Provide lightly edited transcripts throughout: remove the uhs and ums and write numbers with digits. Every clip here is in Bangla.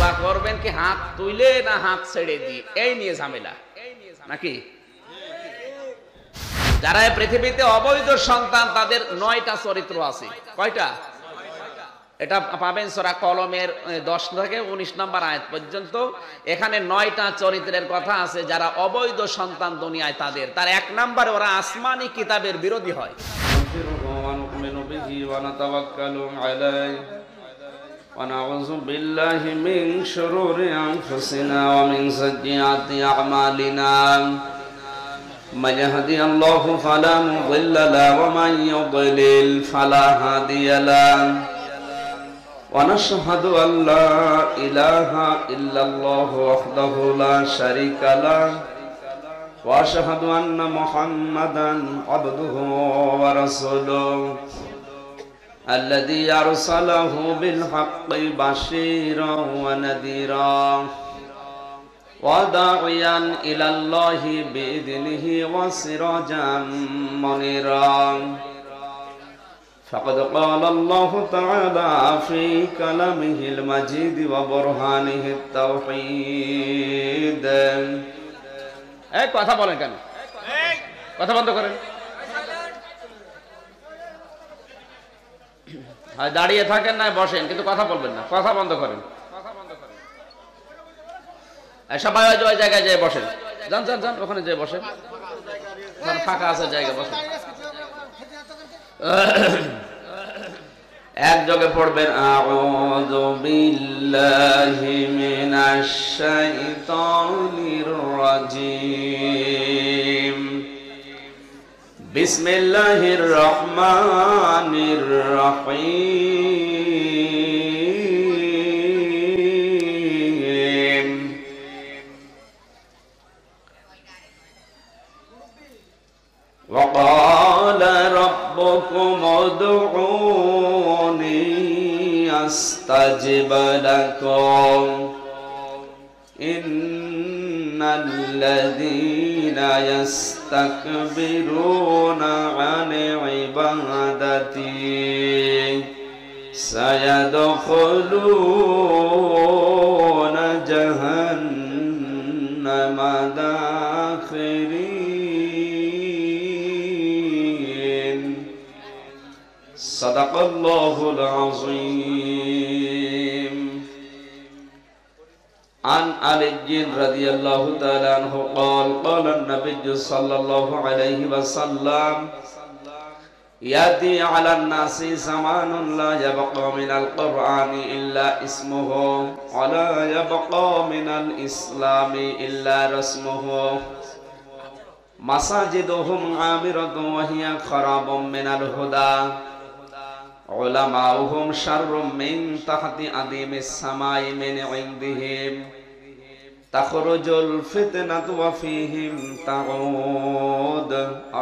দোয়া করবেন কি হাত তুলে না হাত ছেড়ে দিয়ে, এই নিয়ে ঝামেলা নাকি? যারা পৃথিবীতে অবৈধ সন্তান তাদের 9টা চরিত্র আছে। কয়টা? এটা পাবেন সূরা কলমের 10 থেকে 19 নম্বর আয়াত পর্যন্ত। এখানে 9টা চরিত্রের কথা আছে যারা অবৈধ সন্তান দুনিয়ায় তাদের। তার 1 নম্বরে ওরা আসমানি কিতাবের বিরোধী হয়। ونعوذ بالله من شرور أنفسنا ومن سيئات أعمالنا من يهدي الله فلا مضل له ومن يضلل فلا هادي له ونشهد أن لا إله إلا الله وحده لا شريك له وأشهد أن محمدا عبده ورسوله الذي أرسله بالحق بشيرا ونذيرا وداعيا إلى الله بإذنه وسراجا منيرا فقد قال الله تعالى في كلامه المجيد وبرهانه التوحيد এই কথা বলেন কেন? কথা বন্ধ করেন। দাঁড়িয়ে থাকেন না বসেন, কিন্তু কথা বলবেন না। কথা বন্ধ করেন। সবাই ওই জায়গায় যেয়ে বসেন। যান যান যান, ওখানে যেয়ে বসেন, ফাঁকা আছে জায়গা, বসেন। একযোগে পড়বেন আউযু বিল্লাহি মিনাশ শাইতানির রাজিম বিসমিল্লাহির রহমানির রহিম وقال ربكم ادعوني أستجب لكم إن الذين يستكبرون عن عبادتي سيدخلون جهنم داخرين صدق الله العظيم عن علي رضي الله تعالى عنه قال قال النبي صلى الله عليه وسلم يأتي على الناس زمان لا يبقى من القرآن إلا اسمه ولا يبقى من الإسلام إلا رسمه مساجدهم عامرة وهي خراب من الهدى علماؤهم شر من تحت أديم السماء من عندهم تخرج الفتنة وفيهم تعود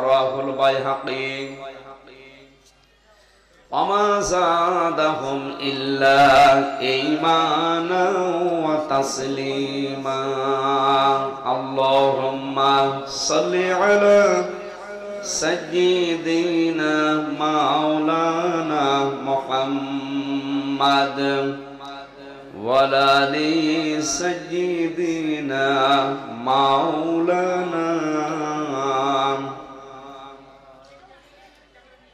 رواه البيهقي وما زادهم إلا إيمانا وتسليما اللهم صل على سيدنا مولانا محمد وعلى آل سيدنا مولانا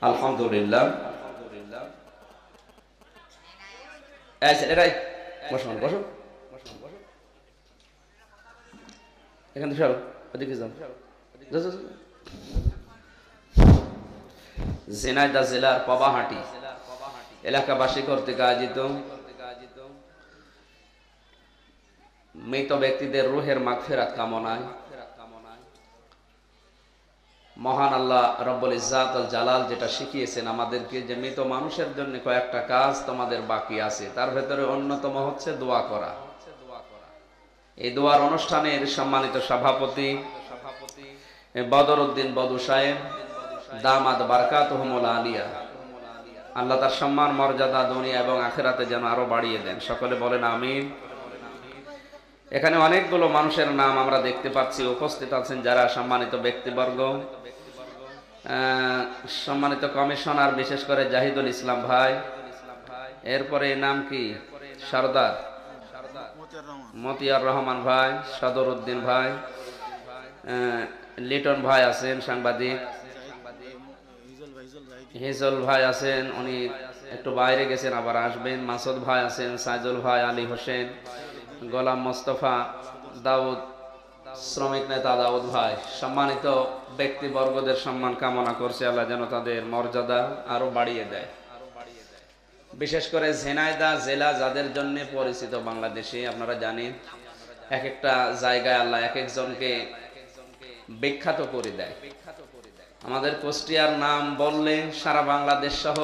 الحمد لله বসো বসো এখান থেকে সরো, ওদিকে যাও। ঝিনাইদহ জেলার পাবাহাটি এলাকাবাসী কর্তৃক আয়োজিত মৃত ব্যক্তিদের রুহের মাগফিরাত কামনায় মহান আল্লাহ রব্বুল ইজ্জাত আল জালাল যেটা শিখিয়েছেন আমাদেরকে যে মৃত মানুষের জন্য কয়েকটা কাজ তোমাদের বাকি আছে, তার ভেতরে অন্যতম হচ্ছে দোয়া করা। এই দোয়ার অনুষ্ঠানের সম্মানিত সভাপতি বদরউদ্দিন বদু সাহেব দামাত বারকাতুহুমুল আলিয়া, আল্লাহ তার সম্মান মর্যাদা দুনিয়া এবং আখিরাতে যেন আরো বাড়িয়ে দেন। সকলে বলেন আমিন। এখানে অনেকগুলো মানুষের নাম আমরা দেখতে পাচ্ছি, উপস্থিত আছেন যারা সম্মানিত ব্যক্তিবর্গ, সম্মানিত কমিশনার বিশেষ করে জাহিদুল ইসলাম ভাই, এরপরে নাম কি সরদার মতিয়ার রহমান ভাই, সদর উদ্দিন ভাই, লিটন ভাই আছেন সাংবাদিক, হিজল ভাই আছেন, উনি একটু বাইরে গেছেন আবার আসবেন, মাসুদ ভাই আছেন, সাইদুল ভাই, আলী হোসেন, গোলাম মোস্তফা, দাউদ, শ্রমিক নেতা দাউদ ভাই, সম্মানিত ব্যক্তিবর্গদের সম্মান কামনা করছে আল্লাহ যেন তাদের মর্যাদা আরো বাড়িয়ে দেয়। বিশেষ করে ঝিনাইদহ জেলা যাদের জন্য পরিচিত বাংলাদেশে, আপনারা জানেন এক একটা জায়গায় আল্লাহ এক একজনকে বিখ্যাত করে দেয়। আমাদের কুষ্টিয়ার নাম বললে সারা বাংলাদেশ সহ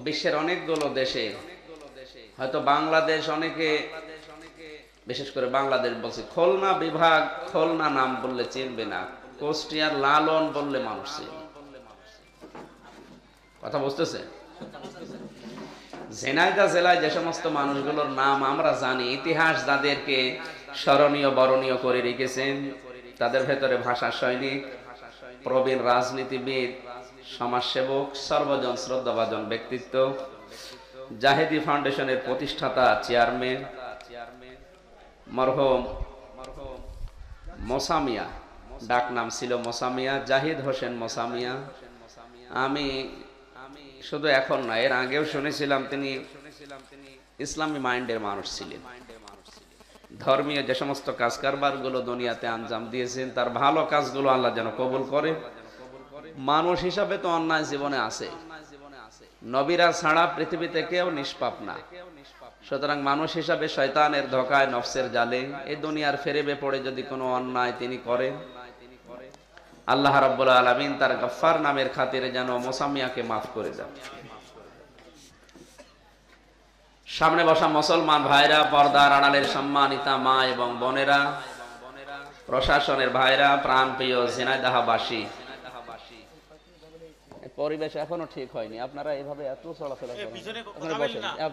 বিশ্বের অনেকগুলো দেশে, হয়তো বাংলাদেশ অনেকে, বিশেষ করে বাংলাদেশ বলছে, খুলনা বিভাগ, খুলনা নাম বললে চিনবে না, কুষ্টিয়ার লালন বললে মানুষ চিনবে। কথা বুঝতেছে? ঝিনাইদহ জেলায় যে সমস্ত মানুষগুলোর নাম আমরা জানি, ইতিহাস যাদেরকে স্মরণীয় বরণীয় করে রেখেছেন, তাদের ভেতরে ভাষা সৈনিক, প্রবীণ রাজনীতিবিদ, সমাজসেবক, সর্বজন শ্রদ্ধাভাজন ব্যক্তিত্ব, জাহেদি ফাউন্ডেশনের প্রতিষ্ঠাতা চেয়ারম্যান মরহুম মোসামিয়া, ডাক নাম ছিল মোসামিয়া, জাহিদ হোসেন মোসামিয়া। আমি শুধু এখন না, এর আগেও শুনেছিলাম তিনি ইসলামী মাইন্ডের মানুষ ছিলেন। ধর্মীয় যে সমস্ত কাজ কারবার গুলো দুনিয়াতে আঞ্জাম দিয়েছেন, তার ভালো কাজগুলো আল্লাহ যেন কবুল করে। মানুষ হিসাবে তো অন্যায় জীবনে আছে, নবীরা ছাড়া পৃথিবীতে কেউ নিষ্পাপ না। সুতরাং মানুষ হিসাবে শয়তানের ধোকায়, নফসের জালে এই দুনিয়ার ফেরেবে পড়ে যদি কোনো অন্যায় তিনি করেন, আল্লাহ রাব্বুল আলামিন তার গফফার নামের খাতিরে যেন মোসামিয়াকে মাফ করে দেন। সামনে বসা মুসলমান ভাইরা, পর্দার আড়ালের সম্মানিতা মা এবং বোনেরা, প্রশাসনের ভাইরা, প্রাণপ্রিয় ঝিনাইদহবাসী, পরিবেশ এখনো ঠিক হয়নি, আপনারা এভাবে এত চলাফেরা করেন,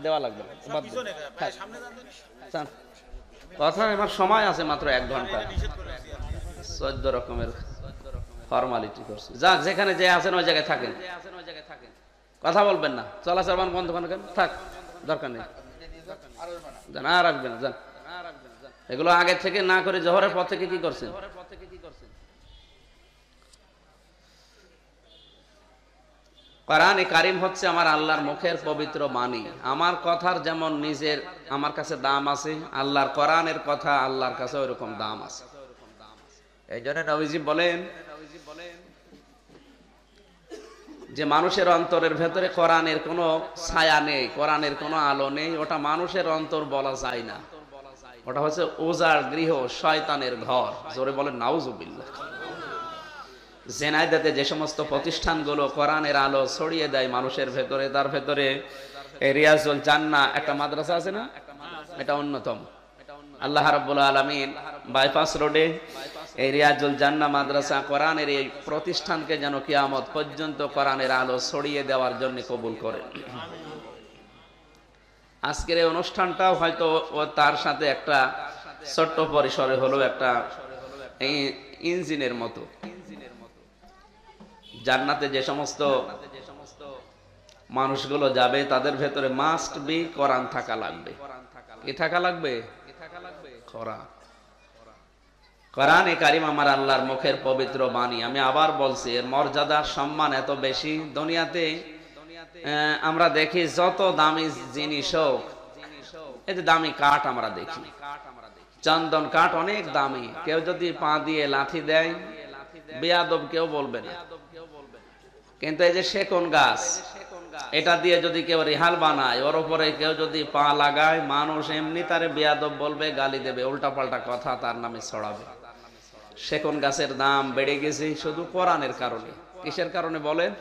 দেওয়া লাগবে কথা। আমার সময় আছে মাত্র 1 ঘন্টা, 14 রকমের ফর্মালিটি করছে। যাক, যেখানে যে আছেন ওই জায়গায় থাকেন, কথা বলবেন না, চলাচল বন্ধ করেন, থাক, দরকার নেই, যান আর আসবেন না, যান। এগুলো আগে থেকে না করে জোহরের পর থেকে কি করছেন? কোরআন কারীম হচ্ছে আমার আল্লাহর মুখের পবিত্র বাণী। আমার কথার যেমন নিজের আমার কাছে দাম আছে, আল্লাহর কোরআনের কথা আল্লাহর কাছে ওইরকম দাম আছে। এই জন্য নবীজি বলেন যে মানুষের অন্তরের ভেতরে কোরআনের কোনো ছায়া নেই, কোরআনের কোনো আলো নেই, ওটা মানুষের অন্তর বলা যায় না, ওটা হচ্ছে উজাড় গৃহ, শয়তানের ঘর। জোরে বলেন নাউজুবিল্লাহ। ঝিনাইদহে যে সমস্ত প্রতিষ্ঠানগুলো কোরআনের আলো ছড়িয়ে দেয় মানুষের ভেতরে, তার ভেতরে রিয়াজুল জান্নাহ একটা মাদ্রাসা আছে না, এটা অন্যতম। আল্লাহ রাব্বুল আলামিন বাইপাস রোডে এই রিয়াজুল জান্নাহ মাদ্রাসা, কোরআনের এই প্রতিষ্ঠানকে যেন কিয়ামত পর্যন্ত কোরআনের আলো ছড়িয়ে দেওয়ার জন্য কবুল করেন। আজকের এই অনুষ্ঠানটাও হয়তো তার সাথে একটা ছোট্ট পরিসরে হলো একটা ইঞ্জিনের মতো। জান্নাতে যে সমস্ত মানুষগুলো যাবে তাদের ভেতরে মাস্ট বি কোরআন থাকা লাগবে। কি থাকা লাগবে? কোরআন। কোরআনে কারীম আমার আল্লাহর মুখের পবিত্র বাণী। আমি আবার বলছি, এর মর্যাদা সম্মান এত বেশি। দুনিয়াতে আমরা দেখি যত দামি জিনিস হোক, এই যে দামি কাঠ আমরা দেখি, চন্দন কাঠ অনেক দামি, কেউ যদি পা দিয়ে লাথি দেয় বেয়াদব কেউ বলবে না। কিন্তু এই যে সেকন গাছ, এটা দিয়ে যদি কেউ রিহাল বানায়, ওর উপরে কেউ যদি পা লাগায়, মানুষ এমনি তারে বেয়াদব বলবে, গালি দেবে, উল্টাপাল্টা কথা তার নামে ছড়াবে। সেকন গাছের দাম বেড়ে গেছে শুধু কোরআনের কারণে। কিসের কারণে বলেন?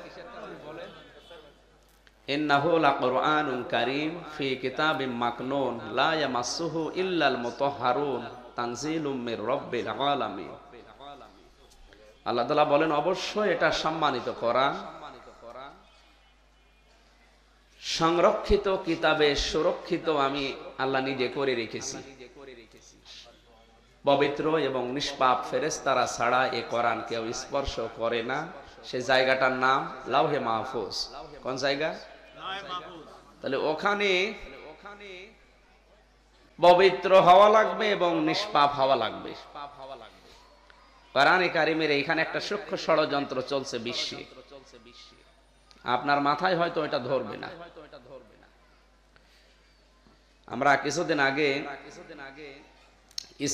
ইন্নাহু লাকুরআনুন কারীম ফি কিতাবিম মাকনুন লা ইয়ামাসসুহু ইল্লাল মুতাহহারুন তানজিলুম মির রাব্বিল আলামিন। আল্লাহ তাআলা বলেন, অবশ্যই এটা সম্মানিত কোরআন, সংরক্ষিত কিতাবে সুরক্ষিত আমি আল্লাহ নিজে করে রেখেছি। পবিত্র এবং নিষ্পাপ ফেরেশতারা ছাড়া এই কোরআন কেউ স্পর্শ করে না। সে জায়গাটার নাম লাওহে মাহফুজ। কোন জায়গা? তাহলে ওখানে পবিত্র হওয়া লাগবে এবং নিষ্পাপ হওয়া লাগবে। কোরআনে কারিমের এইখানে একটা সূক্ষ্ম ষড়যন্ত্র চলছে বিশ্বে, আপনার মাথায় হয়তো এটা ধরবে না। আমরা কিছুদিন আগে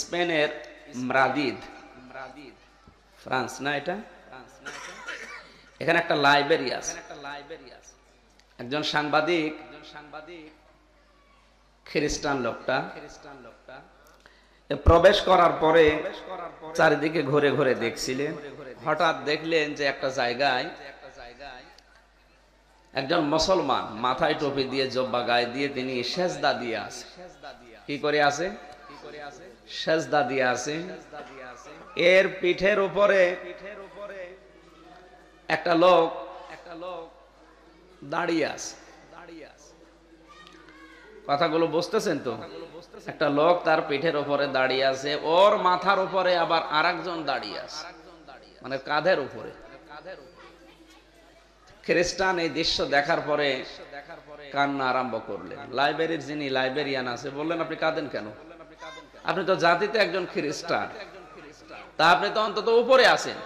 স্পেনের মাদ্রিদ, ফ্রান্স না এটা, এখানে একটা লাইব্রেরি আছে। একজন সাংবাদিক খ্রিস্টান লোকটা প্রবেশ করার পরে চারিদিকে ঘুরে ঘুরে দেখছিলেন। হঠাৎ দেখলেন যে একটা জায়গায় একজন মুসলমান মাথায় টুপি দিয়ে জব্বা গায়ে দিয়ে তিনি সেজদা দিয়ে আছে। কি করে আছে? সেজদা দিয়ে আছে। এর পিঠের উপরে একটা লোক দাঁড়িয়ে আছে। কথাগুলো বুঝতেছেন তো? একটা লোক তার পিঠের উপরে দাঁড়িয়ে আছে, ওর মাথার উপরে আবার আরেকজন দাঁড়িয়ে আছে, মানে কাঁধের উপরে। খ্রিস্টান এই দৃশ্য দেখার পরে কান্না আরম্ভ করলেন। লাইব্রেরির যিনি লাইব্রেরিয়ান আছে বললেন, আপনি কাঁদেন কেন? আপনি তো জাতিতে একজন খ্রিস্টান, তা আপনি তো অন্তত উপরে আছেন,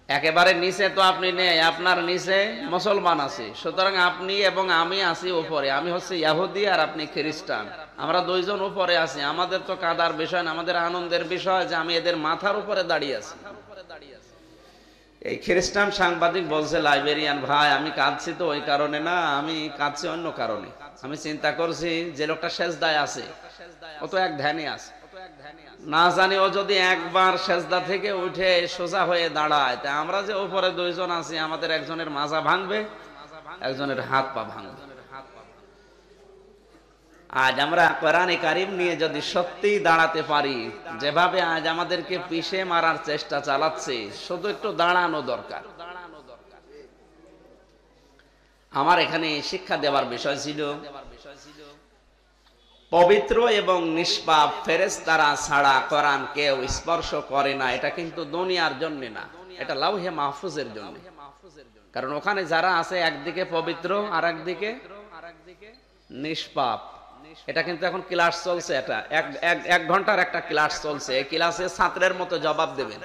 একেবারে নিচে তো আপনি নেই, আপনার নিচে মুসলমান আছে। সুতরাং আপনি এবং আমি আছি উপরে, আমি হচ্ছে ইহুদি আর আপনি খ্রিস্টান, আমরা দুইজন উপরে আছি। আমাদের তো কাদার বিষয় না, আমাদের আনন্দের বিষয় যে আমি এদের মাথার উপরে দাঁড়িয়ে আছি। এই খ্রিস্টান সাংবাদিক বলছে, লাইব্রেরিয়ান ভাই, আমি কাঁদছি তো ওই কারণে না, আমি কাঁদছি অন্য কারণে। আমি চিন্তা করছি যে লোকটা সেজদায় আছে, ও তো এক ধ্যানে আছে, না জানি ও যদি একবার সেজদা থেকে উঠে সোজা হয়ে দাঁড়ায়, তা আমরা যে উপরে দুইজন আছি, আমাদের একজনের মাজা ভাঙবে, একজনের হাত পা ভাঙবে। আজ আমরা কোরআনে কারিম নিয়ে যদি সত্যিই দাঁড়াতে পারি, যেভাবে আজ আমাদেরকে পিষে মারার চেষ্টা চালাচ্ছে, শুধু একটু দাঁড়ানো দরকার। আমার এখানে শিক্ষা দেওয়ার বিষয় ছিল, পবিত্র এবং নিষ্পাপ ফেরেশতারা ছাড়া কোরআন কেউ স্পর্শ করে না। এটা কিন্তু দুনিয়ার জন্য না, এটা লাউহে মাহফুজের জন্য। কারণ ওখানে যারা আছে একদিকে পবিত্র আর একদিকে নিষ্পাপ। এটা কিন্তু এখন ক্লাস চলছে, এটা এক ঘন্টার একটা ক্লাস চলছে। এই ক্লাসে ছাত্রের মতো জবাব দেবেন,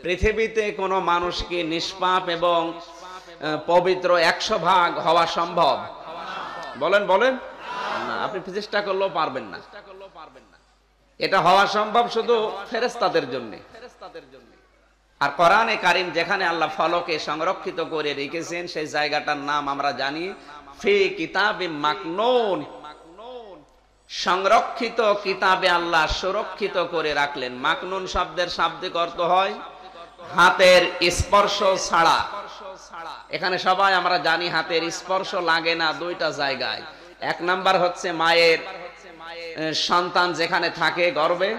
পৃথিবীতে কোনো মানুষ কি নিষ্পাপ এবং পবিত্র 100 ভাগ হওয়া সম্ভব? বলেন বলেন। না, আপনি চেষ্টা করলেও পারবেন না। এটা হওয়া সম্ভব শুধু ফেরেশতাদের জন্য। আর কোরআনে কারিম যেখানে আল্লাহ ফলকে সংরক্ষিত করে রেখেছেন, সেই জায়গাটার নাম আমরা জানি ফি কিতাবিম মাকনুন। সংরক্ষিত কিতাবে আল্লাহ সুরক্ষিত করে রাখলেন। মাকনুন শব্দের শাব্দিক অর্থ হয় হাতের স্পর্শ ছাড়া। এখানে সবাই আমরা জানি হাতের স্পর্শ লাগে না দুইটা জায়গায়। এক নাম্বার হচ্ছে মায়ের সন্তান যেখানে থাকে গর্ভে,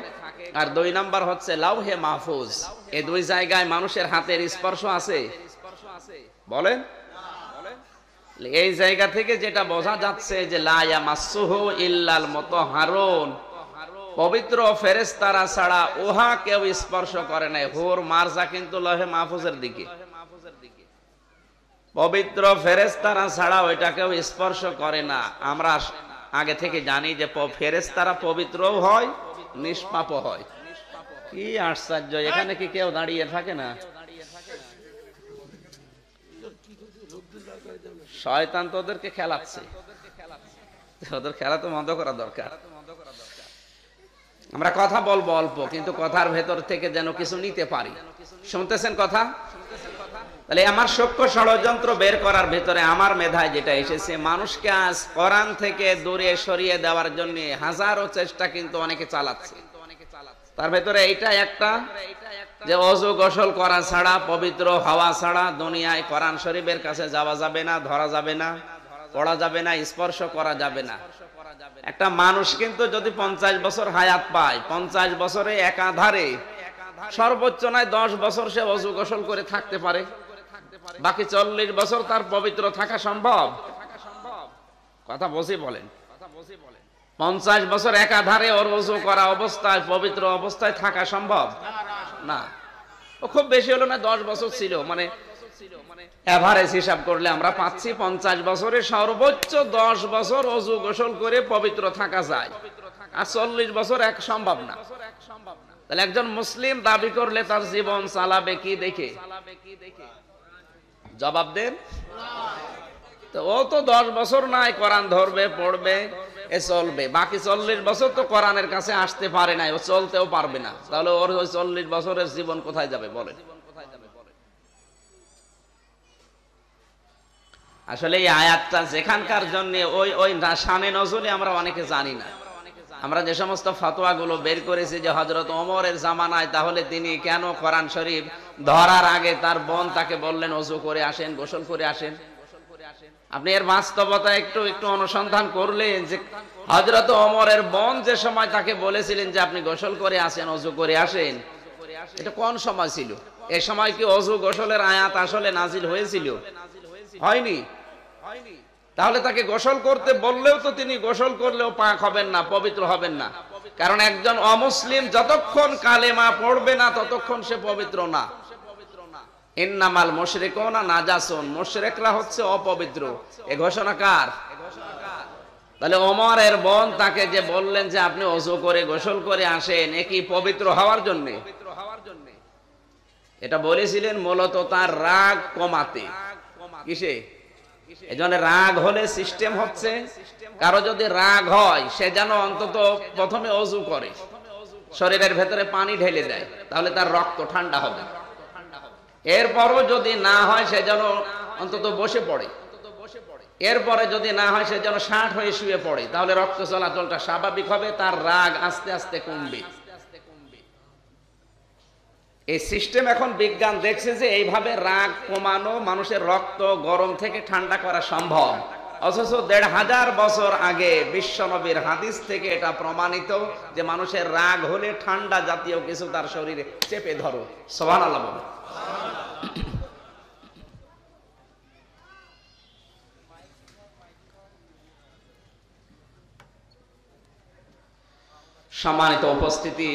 আর 2 নাম্বার হচ্ছে লাউহে মাহফুজ। এই 2 জায়গায় মানুষের হাতের স্পর্শ আছে? বলেন। এই জায়গা থেকে যেটা বোঝা যাচ্ছে যে লা ইয়ামাসসুহু ইল্লাল মুতাহহারুন, পবিত্র ফেরেশতারা ছাড়া উহা কেউ স্পর্শ করে না। হুর মারজা কিন্তু লাউহে মাহফুজের দিকে। পবিত্র ফেরেশতারা ছাড়া ওইটা কেউ স্পর্শ করে না। আমরা আগে থেকে জানি যে ফেরেশতারা পবিত্রও হয়, নিষ্পাপও হয়। কি আশ্চর্য, এখানে কি কেউ দাঁড়িয়ে থাকে না? শয়তান তো ওদেরকে খেলাচ্ছে, ওদের খেলা তো বন্ধ করা দরকার। আমরা কথা বলবো অল্প, কিন্তু কথার ভেতর থেকে যেন কিছু নিতে পারি। শুনতেছেন কথা? তাহলে আমার সূক্ষ্ম ষড়যন্ত্র বের করার ভেতরে আমার মেধায় যেটা এসেছে, মানুষকে আজ কোরআন থেকে দূরে সরিয়ে দেওয়ার জন্য হাজারো চেষ্টা কিন্তু অনেকে চালাচ্ছে। তার ভেতরে এইটা একটা যে ওযু গোসল করা ছাড়া, পবিত্র হওয়া ছাড়া দুনিয়ায় কোরআন শরীফের কাছে যাওয়া যাবে না, ধরা যাবে না, পড়া যাবে না, স্পর্শ করা যাবে না। একটা মানুষ কিন্তু যদি 50 বছর হায়াত পায়, 50 বছরে একাধারে সর্বোচ্চ নয় 10 বছর সে ওযু গোসল করে থাকতে পারে, বাকি 40 বছর তার পবিত্র থাকা সম্ভব? কথা বুঝি বলেন। 50 বছর একাধারে ওর ওযু করা অবস্থায়, পবিত্র অবস্থায় থাকা সম্ভব না। ও খুব বেশি হলো না 10 বছর ছিল, মানে এভারেজ হিসাব করলে আমরা পাচ্ছি 50 বছরে সর্বোচ্চ 10 বছর ওযু গোসল করে পবিত্র থাকা যায়, আর 40 বছর এক সম্ভব না। তাহলে একজন মুসলিম দাবি করলে তার জীবন চালাবে কি দেখে? জবাব দেন। তো ও তো 10 বছর নাই, কোরআন ধরবে, পড়বে, এ চলবে, বাকি 40 বছর তো কোরআনের কাছে আসতে পারে না, ও চলতেও পারবে না। তাহলে ওর ওই 40 বছরের জীবন কোথায় যাবে বলেন? আসলে এই আয়াতটা যেখানকার জন্য ওই শানে নজরুলে আমরা অনেকে জানি না। আমরা যে সমস্ত ফতোয়া গুলো বের করেছি যে হযরত ওমরের জামানায়, তাহলে তিনি কেন কোরআন শরীফ ধরার আগে তার বোন তাকে বললেন ওযু করে আসেন, গোসল করে আসেন? আপনি এর বাস্তবতা একটু অনুসন্ধান করলেন যে হযরত ওমরের বোন যে সময় তাকে বলেছিলেন যে আপনি গোসল করে আসেন, ওযু করে আসেন, এটা কোন সময় ছিল? এই সময় কি ওযু গোসলের আয়াত আসলে নাজিল হয়েছিল? হয়নি। তাহলে তাকে গোসল করতে বললেও তো তিনি গোসল করলেও পাক হবেন না, পবিত্র হবেন না। কারণ একজন অমুসলিম যতক্ষণ কালেমা পড়বে না ততক্ষণ সে পবিত্র না। ইন্নামাল মুশরিকুনা নাজাসুন, মুশরিকরা হচ্ছে অপবিত্র। এই ঘোষণা কার? তাহলে ওমরের বোন তাকে যে বললেন যে আপনি ওযু করে গোসল করে আসেন, এ কি পবিত্র হওয়ার জন্য? এটা বলেছিলেন মূলত তার রাগ কমাতে। কিসে? এজন্য রাগ হলে সিস্টেম হচ্ছে, কারো যদি রাগ হয় সে যেন অন্তত প্রথমে ওযু করে, শরীরের ভেতরে পানি ঢেলে দেয়, তাহলে তার রক্ত ঠান্ডা হবে। এরপরও যদি না হয় সে যেন অন্তত বসে পড়ে, এরপরে যদি না হয় সে যেন ষাট হয়ে শুয়ে পড়ে, তাহলে রক্ত চলাচলটা স্বাভাবিক হবে, তার রাগ আস্তে আস্তে কমবে। এই সিস্টেম এখন বিজ্ঞান দেখছে যে এইভাবে রাগ কমানো, মানুষের রক্ত গরম থেকে ঠান্ডা করা সম্ভব। অথচ 1500 বছর আগে বিশ্বনবীর হাদিস থেকে এটা প্রমাণিত যে মানুষের রাগ হলে ঠান্ডা জাতীয় কিছু তার শরীরে চেপে ধরো। সুবহানাল্লাহ বলো। সম্মানিত উপস্থিতি,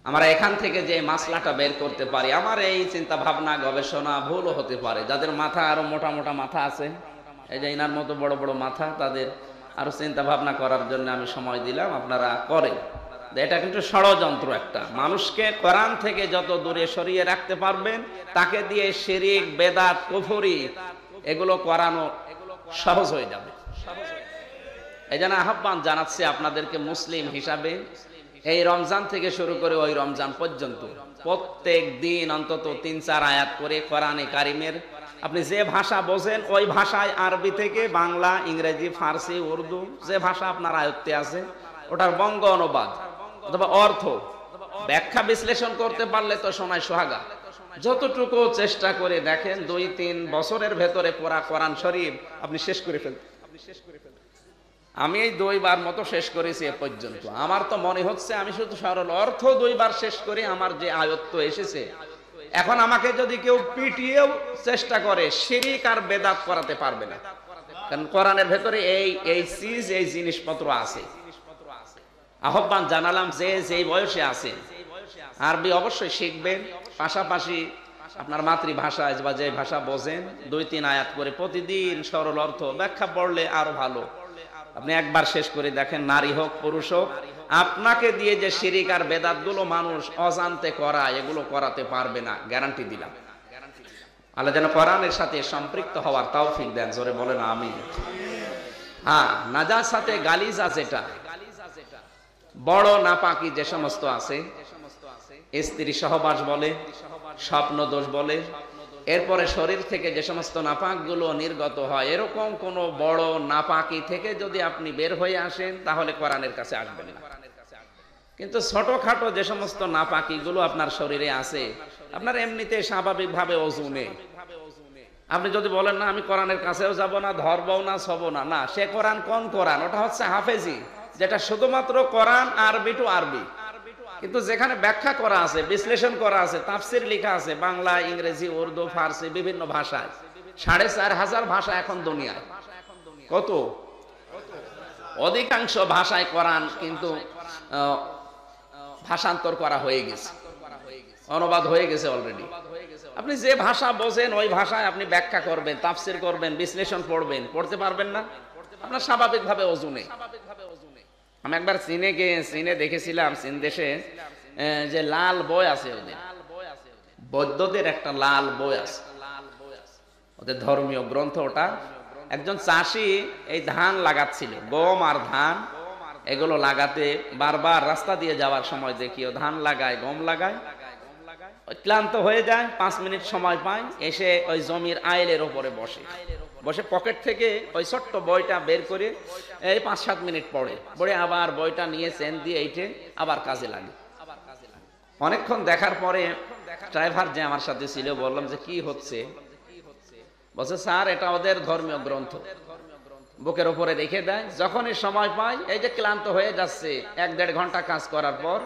আমরা এখান থেকে যে মাসলাটা বের করতে পারি, আমার এই চিন্তা ভাবনা গবেষণা ভুলও হতে পারে। যাদের মাথা আরো মোটা মোটা মাথা আছে, এই যে ইনার মতো বড় বড় মাথা, তাদের আরো চিন্তা ভাবনা করার জন্য আমি সময় দিলাম, আপনারা করেন। এটা কিন্তু ষড়যন্ত্র একটা। মানুষকে কোরআন থেকে যত দূরে সরিয়ে রাখতে পারবেন, তাকে দিয়ে শিরক, বেদাত, কুফরি এগুলো করানো সহজ হয়ে যাবে। এই জন্য আহ্বান জানাচ্ছি আপনাদেরকে মুসলিম হিসাবে, এই রমজান থেকে শুরু করে ওই রমজান পর্যন্ত প্রত্যেক দিন অন্তত 3-4 আয়াত করে কোরআনে কারিমের আপনি যে ভাষা বোঝেন ওই ভাষায়, আরবি থেকে বাংলা, ইংরেজি, ফার্সি, উর্দু, যে ভাষা আপনার আয়ত্তে আছে ওটার বঙ্গ অনুবাদ অথবা অর্থ ব্যাখ্যা বিশ্লেষণ করতে পারলে তো সোনায় সোহাগা। যতটুকু চেষ্টা করে দেখেন 2-3 বছরের ভেতরে পড়া কোরআন শরীফ আপনি শেষ করে ফেলতে। আমি এই 2 বার মতো শেষ করেছি এ পর্যন্ত। আমার তো মনে হচ্ছে আমি শুধু সরল অর্থ 2 বার শেষ করে আমার যে আয়ত্ত এসেছে, এখন আমাকে যদি কেউ পিটিয়েও চেষ্টা করে, শিরক আর বেদাত করাতে পারবে না। কারণ কোরআনের ভেতরে এই জিনিসপত্র আছে। আহ্বান জানালাম যে যেই বয়সে আছে আরবি অবশ্যই শিখবেন, পাশাপাশি আপনার মাতৃভাষায় বা যে ভাষা বোঝেন 2-3 আয়াত করে প্রতিদিন সরল অর্থ ব্যাখ্যা পড়লে আরো ভালো। আপনি একবার শেষ করে দেখেন, নারী হোক পুরুষ হোক, আপনাকে দিয়ে যে শিরক আর বেদাত গুলো মানুষ অজান্তে করায়, এগুলো করাতে পারবে না, গ্যারান্টি দিলাম। আল্লাহ যেন কোরআনের সাথে সম্পৃক্ত হওয়ার তৌফিক দেন, জোরে বলেন আমিন। হ্যাঁ, নাজাসাতে গালিজা, যেটা বড় নাপাকি যে সমস্ত আছে, স্ত্রী সহবাস বলে, স্বপ্ন দোষ বলে, এরপরে শরীর থেকে যে সমস্ত নাপাক গুলো নির্গত হয়, এরকম কোন বড় নাপাকি থেকে যদি আপনি বের হয়ে আসেন তাহলে কোরআনের কাছে আসবেন না। কিন্তু ছোটখাটো যে সমস্ত নাপাকি গুলো আপনার শরীরে আছে, আপনার এমনিতে স্বাভাবিকভাবে ওযু নেই, আপনি যদি বলেন না আমি কোরআনের কাছেও যাব না, ধরবও না, ছবও না, না, সে কোরআন কোন কোরআন? ওটা হচ্ছে হাফেজি, যেটা শুধুমাত্র কোরআন আরবি টু আরবি, কিন্তু যেখানে ব্যাখ্যা করা আছে, বিশ্লেষণ করা আছে, তাফসির লেখা আছে বাংলা, ইংরেজি, উর্দু, ফার্সি, বিভিন্ন ভাষায়। 4500 ভাষা এখন দুনিয়ায়। কত? অধিকাংশ ভাষায় কোরআন কিন্তু ভাষান্তর করা হয়ে গেছে, অনুবাদ হয়ে গেছে অলরেডি। আপনি যে ভাষা বোঝেন ওই ভাষায় আপনি ব্যাখ্যা করবেন, তাফসির করবেন, বিশ্লেষণ পড়বেন, পড়তে পারবেন না আপনার স্বাভাবিকভাবে ওজনে। আমি একবার চীনে দেখেছিলাম, চীন দেশে যে লাল বই আছে, ওদের বৌদ্ধদের একটা লাল বই আছে, ওদের ধর্মীয় গ্রন্থ ওটা। একজন চাষি এই ধান লাগাচ্ছিল, গম আর ধান এগুলো লাগাতে বারবার রাস্তা দিয়ে যাওয়ার সময় দেখিও ধান লাগায়, গম লাগায়, ক্লান্ত হয়ে যায়, 5 মিনিট সময় পায়, এসে ওই জমির আইলের ওপরে বসে পকেট থেকে ওই ছোট্ট বইটা বের করে এই 5-7 মিনিট পড়ে আবার বইটা নিয়ে চেন দিয়ে এইটে আবার কাজে লাগে। অনেকক্ষণ দেখার পরে ড্রাইভার যে আমার সাথে ছিল, বললাম যে কি হচ্ছে? বলছে স্যার এটা ওদের ধর্মীয় গ্রন্থ, বুকের উপরে রেখে দেয়, যখনই সময় পায়, এই যে ক্লান্ত হয়ে যাচ্ছে 1-1.5 ঘন্টা কাজ করার পর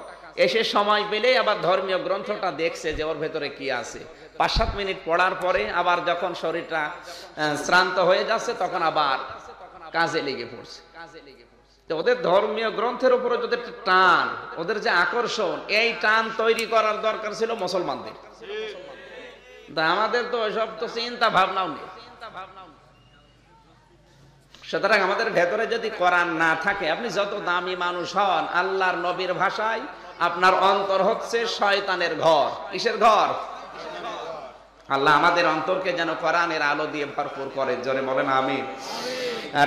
এসে সময় পেলে আবার ধর্মীয় গ্রন্থটা দেখছে যে ওর ভেতরে কি আছে। 5-7 মিনিট পড়ার পরে আবার যখন শরীরটা শ্রান্ত হয়ে যাচ্ছে তখন আবার কাজে লেগে পড়ছে। ওদের ধর্মীয় গ্রন্থের উপরে যদি টান, ওদের যে আকর্ষণ, এই টান তৈরি করার দরকার ছিল মুসলমানদের। আমাদের তো ওইসব তো চিন্তা ভাবনাও নেই। সুতরাং আমাদের ভেতরে যদি কোরআন না থাকে, আপনি যত দামি মানুষ হন, আল্লাহর নবীর ভাষায় আপনার অন্তর হচ্ছে শয়তানের ঘর। কিসের ঘর? আল্লাহ আমাদের অন্তরকে যেন কোরআনের আলো দিয়ে ভরপুর করে, জোরে বলেন আমিন।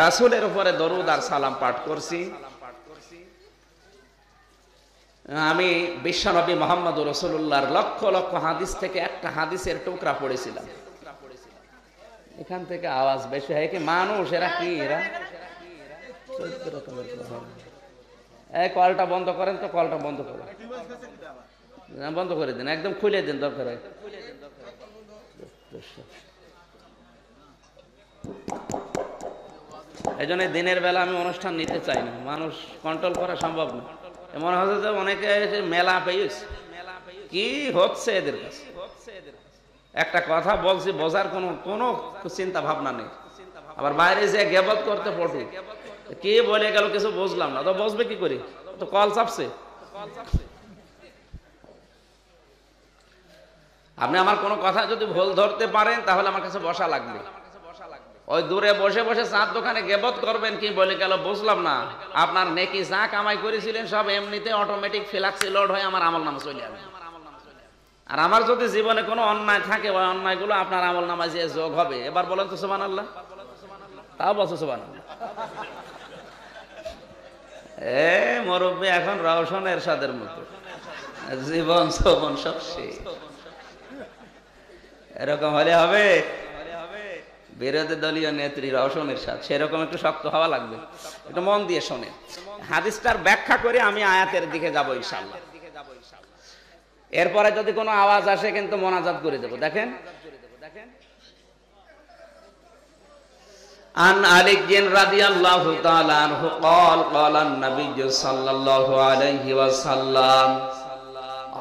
রাসূলের উপরে দরুদ আর সালাম পাঠ করছি। আমি বিশ্বনবী মুহাম্মদুর রাসূলুল্লাহর লক্ষ লক্ষ হাদিস থেকে একটা হাদিসের টুকরা পড়েছিলাম। এখান থেকে আওয়াজ বেশি হয় কি? মানুষ এরা কি, এরা এই কলটা বন্ধ করেন তো, কলটা বন্ধ করেন, বন্ধ করে দিন, একদম খুলে দিন দরকার হয়। এই জন্য দিনের বেলা আমি অনুষ্ঠান নিতে চাই না, মানুষ কন্ট্রোল করা সম্ভব না। এমন হচ্ছে যে অনেকে মেলা পেয়েছে, কি হচ্ছে এদের কাছে? একটা কথা বলছি, বোঝার কোনো চিন্তা ভাবনা নেই, আবার বাইরে যে গেবত করতে পড়ে, কে বলে গেল কিছু বুঝলাম না, তো বুঝবে কি করে? তো কল চাপছে। আপনি আমার কোনো কথা যদি ভুল ধরতে পারেন তাহলে আমার কাছে বসা লাগবে। ওই দূরে বসে বসে চার দোকানে গেবত করবেন, কি বলে গেল বুঝলাম না, আপনার নেকি যা কামাই করেছিলেন সব এমনিতে অটোমেটিক ফ্লাক্সে লোড হয়ে আমার আমলনামা চলে আসবে। আর আমার যদি জীবনে কোনো অন্যায় থাকে, ওই অন্যায়গুলো আপনার আমলনামায় যে যোগ হবে। এবার বলেন তো সুবহানাল্লাহ, তাও বলছো সুবহানাল্লাহ। মুরব্বী এখন রওশন এরশাদের মতো, জীবন যৌবন সব শেষ। এরকম হলে হবে? বিরোধী দলীয় নেত্রী রওশন এরশাদ, সেরকম একটু শক্ত হওয়া লাগবে। একটু মন দিয়ে শোনেন, হাদিসটার ব্যাখ্যা করে আমি আয়াতের দিকে যাব ইনশাআল্লাহ। এরপরে যদি কোনো আওয়াজ আসে কিন্তু মোনাজাত করে দেব। দেখেন, আন আলী রাদিয়াল্লাহু তাআলা আনহু قال قال النبي صلى الله عليه وسلم,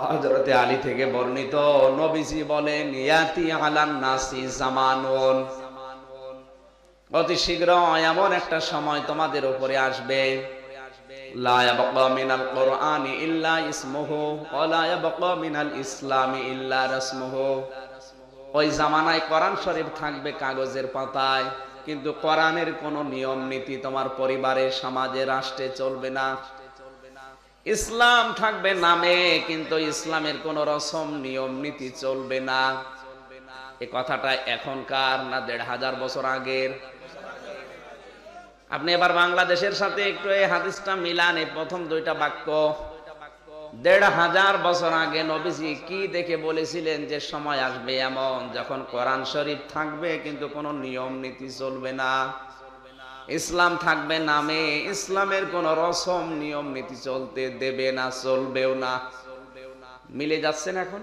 হযরত আলী থেকে বর্ণিত, নবীজি বলেন, ইয়াতি আলান নাসি জামানুন, অতি শীঘ্র এমন একটা সময় তোমাদের উপরে আসবে, লা ইয়াবকা মিনাল কুরআনি ইল্লা ইসমুহু ওয়া লা ইয়াবকা মিনাল ইসলামি ইল্লা রাসমুহু। ওই জামানায় কোরআন শরীফ থাকবে কাগজের পাতায়, কিন্তু কোরআনের কোনো নিয়ম নীতি তোমার পরিবারে, সমাজে, রাষ্ট্রে চলবে না। ইসলাম থাকবে নামে, কিন্তু ইসলামের কোনো রসম নিয়ম নীতি চলবে না। এই কথাটা এখনকার না 1500 বছর আগের? আপনি এবার বাংলাদেশের সাথে একটু এই হাদিসটা মিলান, এই প্রথম দুইটা বাক্য। 1500 বছর আগে নবীজি কি দেখে বলেছিলেন যে সময় আসবে এমন যখন কোরআন শরীফ থাকবে কিন্তু কোনো নিয়ম নীতি চলবে না, ইসলাম থাকবে নামে, ইসলামের কোন রসম নিয়ম নীতি চলতে দেবে না, চলবেও না। মিলে যাচ্ছেন এখন?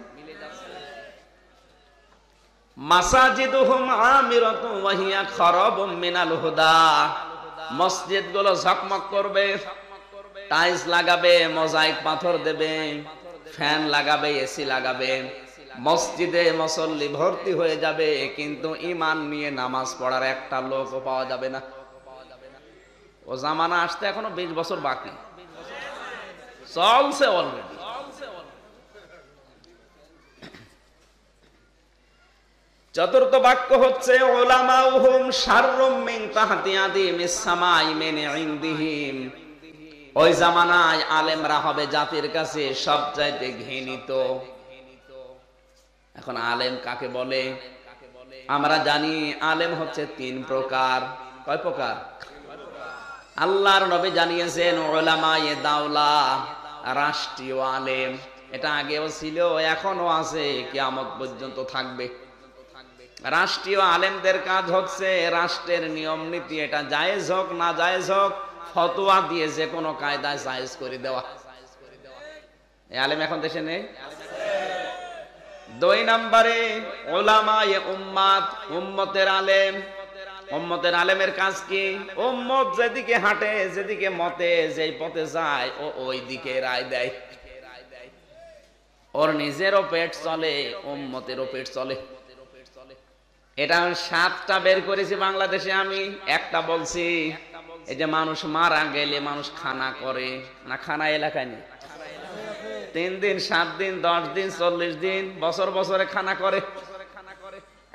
মাসাজিদুহুম আমিরাতুন ওয়া হিয়া খারাবুম মিনাল হুদা, মসজিদগুলো ঝকমক করবে, টাইলস লাগাবে, মোজাইক পাথর দেবে, ফ্যান লাগাবে, এসি লাগাবে, মসজিদে মুসল্লি ভর্তি হয়ে যাবে, কিন্তু ঈমান নিয়ে নামাজ পড়ার একটা লোকও পাওয়া যাবে না। ও জামানা আসতে এখনো 20 বছর বাকি, চলছে অলরেডি। চতুর্থ বাক্য হচ্ছে উলামাউহুম শাররুম মিন তাহতি আদিমিস সামাই মিন ইনদিহিম। ওই জামানায় আলেমরা হবে জাতির কাছে সবচাইতে ঘৃণিত। এখন আলেম কাকে বলে? আমরা জানি আলেম হচ্ছে তিন প্রকার। কয় প্রকার? আল্লাহর নবী জানিয়েছেন উলামায়ে দাওলা, রাষ্ট্রীয় আলেম। এটা আগেও ছিল, এখনো আছে, কিয়ামত পর্যন্ত থাকবে। রাষ্ট্রীয় আলেমদের কাজ হচ্ছে রাষ্ট্রের নিয়ম নীতি, এটা জায়েজ হোক না জায়েজ হোক, ফতোয়া দিয়ে যে কোনো কায়দায় জায়েজ করে দেওয়া। এই আলেম এখন দেশে নেই। দুই নম্বরে উলামায়ে উম্মাত, উম্মতের আলেম। উম্মতের আলেমের কাজ কি? উম্মত যেদিকে হাঁটে, যেদিকে মতে, যেই পথে যায়, ও ওই দিকে রায় দেয়। ওর নিজেরও পেট চলে, উম্মতেরও পেট চলে। এটা 7টা বের করেছি বাংলাদেশে আমি। একটা বলছি, এই যে মানুষ মারা গেলে মানুষ খানা করে না? খানা এলাকায় নেই? 3 দিন, 7 দিন, 10 দিন, 40 দিন, বছর বছরে খানা করে।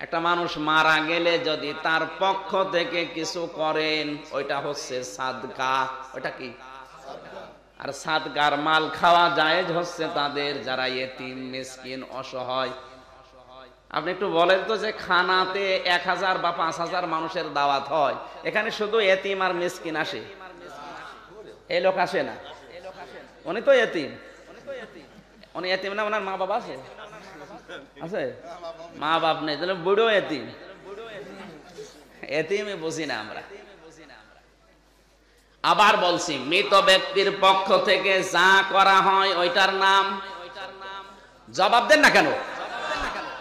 একটা মানুষ মারা গেলে যদি তার পক্ষ থেকে কিছু করেন, ওইটা হচ্ছে সাদকা। ওইটা কি? আর সাদকার মাল খাওয়া জায়েজ হচ্ছে তাদের যারা ইতিম, মিসকিন, অসহায়। আপনি একটু বলেন তো, যে খানাতে 1000 বা 5000 মানুষের দাওয়াত হয়, এখানে শুধু এতিম আর মিসকিন আসে? এই লোক আসে না? উনি তো এতিম। উনি এতিম না? ওনার মা বাবা আছে? আছে? মা বাপ নেই, তাহলে বুড়ো এতিম। এতিমই বুঝি না আমরা। আবার বলছি, মৃত ব্যক্তির পক্ষ থেকে যা করা হয় ওইটার নাম। জবাব দেন না কেন?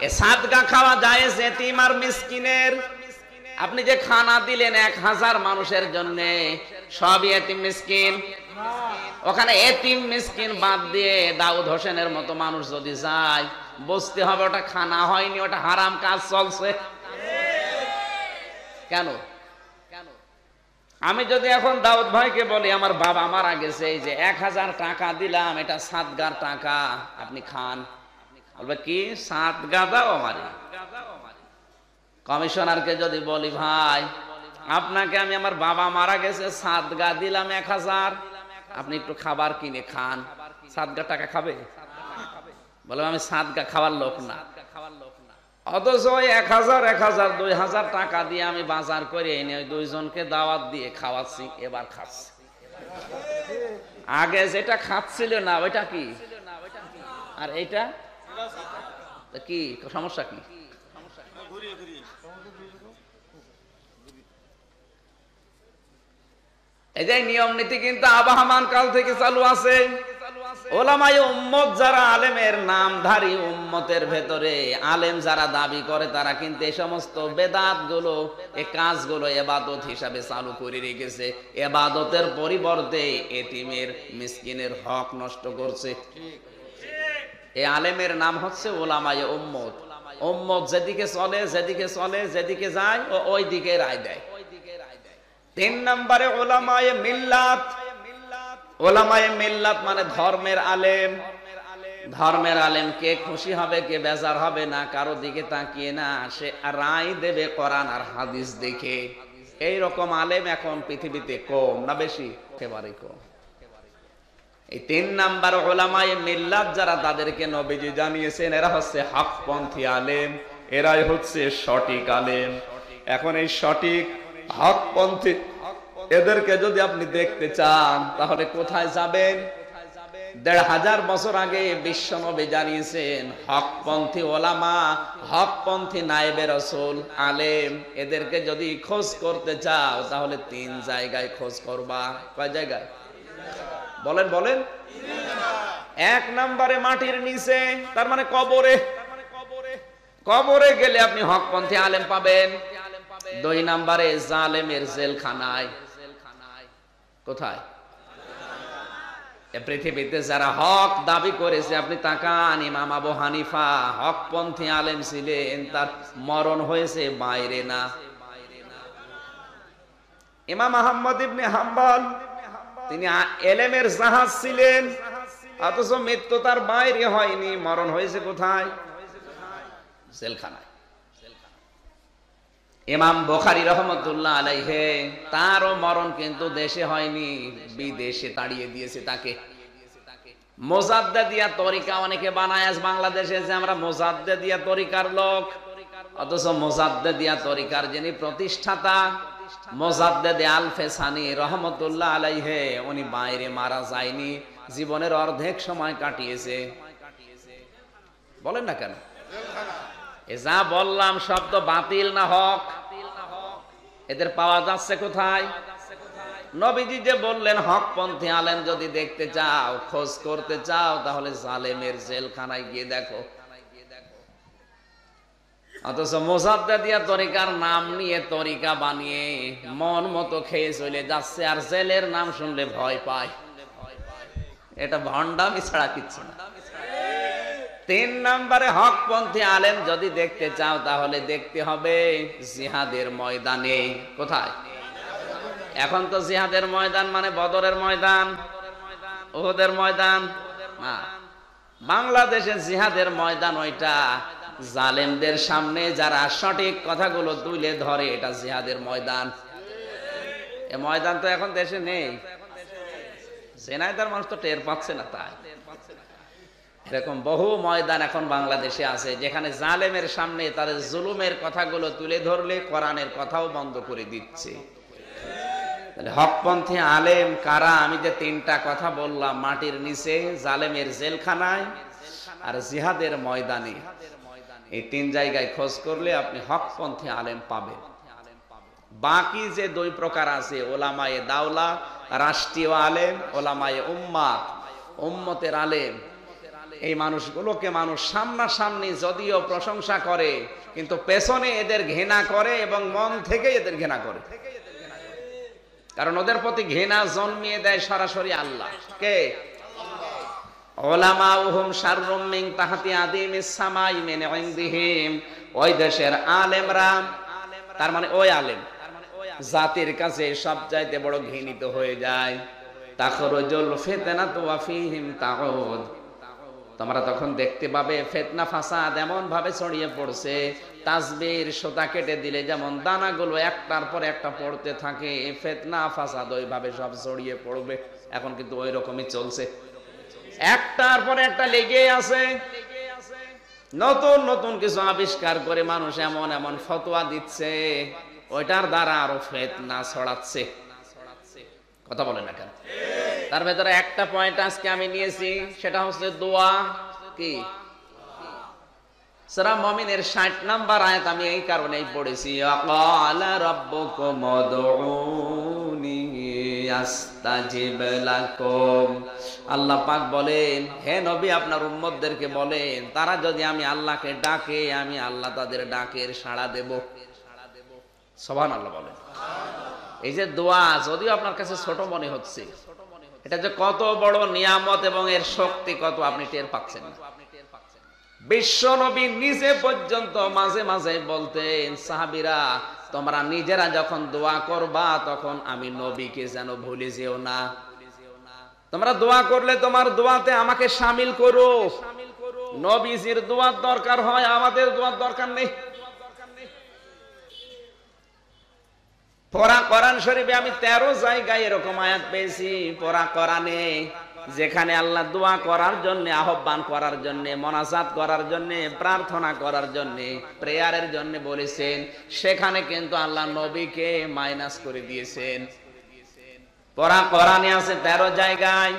এ সাদকা খাওয়া জায়েজ এতিম আর মিসকিনের। আপনি যে খানা দিলেন 1000 মানুষের জন্য, সবই এতিম মিসকিন? ওখানে এতিম মিসকিন বাদ দিয়ে দাউদ হোসেনের মতো মানুষ যদি যায়, বুঝতে হবে ওটা খানা হয়নি, ওটা হারাম কাজ চলছে। কেন? আমি যদি এখন দাউদ ভাইকে বলি আমার বাবা মারা গেছে, এই যে 1000 টাকা দিলাম, এটা সাদগার টাকা, আপনি খান, বলবে কি? সাদগা দাও আমারে। কমিশনারকে যদি বলি ভাই আপনাকে আমি আমার বাবা মারা গেছে সাদগা দিলাম 1000, আপনি একটু খাবার কিনে খান, সাদগা টাকা খাবে? বলে আমি সাদগা খাওয়ার লোক না। অথচ 1000, 1000, 2000 টাকা দিয়ে আমি বাজার করে এনে ওই 2 জনকে দাওয়াত দিয়ে খাওয়াচ্ছি, এবার খাচ্ছি। আগে যেটা খাচ্ছিল না ওইটা কি? আর এইটা কি? সমস্যা কি? এই যে নিয়ম নীতি কিন্তু আবহমান কাল থেকে চালু আছে। ওলামায়ে উম্মত যারা আলেমের নামধারী, উম্মতের ভেতরে আলেম যারা দাবি করে, তারা কিন্তু এই সমস্ত বেদাত গুলো, এই কাজগুলো ইবাদত হিসাবে চালু করে রেখেছে। ইবাদতের পরিবর্তে এতিমের, মিসকিনের হক নষ্ট করছে। এই আলেমের নাম হচ্ছে ওলামায়ে উম্মত। উম্মত যেদিকে চলে, যেদিকে চলে, যেদিকে যায়, ও ওই দিকে রায় দেয়। 3 নম্বরে ওলামায়ে মিল্লাত। ওলামায়ে মিল্লাত মানে ধর্মের আলেম। ধর্মের আলেম কে খুশি হবে, কে বেজার হবে না, কারো দিকে তাকিয়ে না, সে রায় দেবে কোরআন আর হাদিস দেখে। এই রকম আলেম এখন পৃথিবীতে কম না বেশি? একেবারে কম। এই 3 নাম্বার উলামায়ে মিল্লাত যারা, তাদেরকে নবীজি জানিয়েছেন এরা হচ্ছে হকপন্থী আলেম, এরাই হচ্ছে সঠিক আলেম। এখন এই সঠিক হকপন্থী এদেরকে যদি আপনি দেখতে চান, তাহলে কোথায় যাবেন? 1500 বছর আগে বিশ্ব নবী জানিয়েছেন হকপন্থী ওলামা, হকপন্থী নায়েবে রাসূল, আলেম, এদেরকে যদি খোঁজ করতে চাও তাহলে 3 জায়গায় খোঁজ করবা। কয় জায়গায়? বলেন বলেন। 1 নম্বরে মাটির নিচে, তার মানে কবরে। কবরে গেলে আপনি হকপন্থী আলেম পাবেন। 2 নম্বরে জালেমের জেলখানায়। কোথায়? পৃথিবীতে যারা হক দাবি করেছে, আপনি তাকান, ইমাম আবু হানিফা হকপন্থী আলেম ছিলেন, তার মরণ হয়েছে বাইরে না। ইমাম আহমদ ইবনে হাম্বল তিনি এলেমের জাহাজ ছিলেন, অথচ মৃত্যু তার বাইরে হয়নি, মরণ হয়েছে কোথায়? জেলখানায়। ইমাম বুখারী রাহমাতুল্লাহ আলাইহি তারও মরণ কিন্তু দেশে হয়নি, বিদেশে তাড়িয়ে দিয়েছে তাকে। মুজাদ্দিদিয়া তরিকা অনেকে বানায় আজ বাংলাদেশে যে আমরা মুজাদ্দিদিয়া তরিকার লোক, অথচ মুজাদ্দিদিয়া তরিকার যিনি প্রতিষ্ঠাতা মুজাদ্দিদ আল-ফেসানি রাহমাতুল্লাহ আলাইহি উনি বাইরে মারা যায়নি, জীবনের অর্ধেক সময় কাটিয়েছে। বলেন না কেন? এ যা বললাম শব্দ বাতিল না হক, এদের পাওয়া যাচ্ছে কোথায়? নবীজি যে বললেন হকপন্থী আলেম যদি দেখতে চাও, খোঁজ করতে চাও, তাহলে জালেমের জেলখানায় গিয়ে দেখো। অথচ মুজাদ্দিদিয়া তরিকার নাম নিয়ে তরিকা বানিয়ে মন মতো খেয়ে চলে যাচ্ছে, আর জেলের নাম শুনলে ভয় পায়। এটা ভণ্ডামি ছাড়া কিচ্ছু না। 3 নম্বরে হকপন্থী আলেম যদি দেখতে চাও তাহলে দেখতে হবে জিহাদের ময়দানে। কোথায়? এখন তো জিহাদের ময়দান মানে বদরের ময়দান, উহুদের ময়দান না। বাংলাদেশে জিহাদের ময়দান ওইটা জালেমদের সামনে যারা সঠিক কথাগুলো তুলে ধরে, এটা জিহাদের ময়দান। এই ময়দান তো এখন দেশে নেই, সেনাইদার মানুষ তো টের পাচ্ছে না। তাই এরকম বহু ময়দান এখন বাংলাদেশে আছে যেখানে জালেমের সামনে তাদের জুলুমের কথাগুলো তুলে ধরলে কোরআনের কথাও বন্ধ করে দিচ্ছে। হকপন্থী আলেম কারা? আমি যে 3টা কথা বললাম, মাটির নিচে, জালেমের জেলখানায় আর জিহাদের ময়দানে, এই 3 জায়গায় খোঁজ করলে আপনি হকপন্থী আলেম পাবেন। বাকি যে 2 প্রকার আছে, ওলামায়ে দাওলা রাষ্ট্রীয় আলেম, ওলামায়ে উম্মাত উম্মতের আলেম, এই মানুষগুলোকে মানুষ সামনাসামনি যদিও প্রশংসা করে কিন্তু পেছনে এদের ঘৃণা করে এবং মন থেকে এদের ঘৃণা করে। কারণ ওদের প্রতি ঘৃণা জন্মিয়ে দেয় সরাসরি আল্লাহ। কে? উলামাউহুম শাররুম মিন তাহতি আদিমিস সামাই মিন ইনদিহিম। ওই দেশের আলেমরা, তার মানে ওই আলেম জাতির কাছে সবচাইতে বড় ঘৃণিত হয়ে যায়। তাখরুজুল ফিতনাতু ওয়া ফীহিম তাউদ। তোমরা তখন দেখতে পাবে ফিতনা ফাসাদ এমন ভাবে ছড়িয়ে পড়ছে, তাসবির সুতা কেটে দিলে যেমন দানাগুলো একটার পর একটা পড়তে থাকে, ফিতনা ফাসাদ ওইভাবে সব ছড়িয়ে পড়বে। এখন কিন্তু ওই রকমই চলছে, একটার পর একটা লেগে আছে। নতুন নতুন কিছু আবিষ্কার করে মানুষ এমন এমন ফতোয়া দিচ্ছে, ওইটার দ্বারা আরো ফিতনা ছড়াচ্ছে। কথা বলে না কেন? তার ভেতরে একটা পয়েন্ট আজকে আমি নিয়েছি, সেটা হচ্ছে দোয়া। কি? সূরা মুমিনের 60 নম্বর আয়াত আমি এই কারণেই পড়েছি, আকালা রাব্বুকুম উদউনি আস্তাজিব লাকুম। আল্লাহ পাক বলেন, হে নবী আপনার উম্মতদেরকে বলেন, তারা যদি আমি আল্লাহকে ডাকে, আমি আল্লাহ তাদের ডাকের সাড়া দেব। সুবহানাল্লাহ বলেন। এই যে দোয়া যদিও আপনার কাছে ছোট মনে হচ্ছে, এটা যে কত বড় নিয়ামত এবং এর শক্তি কত আপনি টের পাচ্ছেন না। বিশ্ব নবী নিজে পর্যন্ত মাঝে মাঝে বলতেন, সাহাবীরা তোমরা নিজেরা যখন দোয়া করবা তখন আমি নবীকে যেন ভুলে যেও না। তোমরা দোয়া করলে তোমার দোয়াতে আমাকে শামিল করো। নবীজির দোয়ার দরকার হয়, আমাদের দোয়ার দরকার নেই। পড়া কোরআন শরীফে আমি 13 জায়গায় এরকম আয়াত পেয়েছি পড়া কোরআনে, যেখানে আল্লাহ দোয়া করার জন্য, আহ্বান করার জন্য, মোনাজাত করার জন্য, প্রার্থনা করার জন্য, প্রেয়ারের জন্য বলেছেন, সেখানে কিন্তু আল্লাহ নবীকে মাইনাস করে দিয়েছেন। পড়া কোরআনে আছে 13 জায়গায়।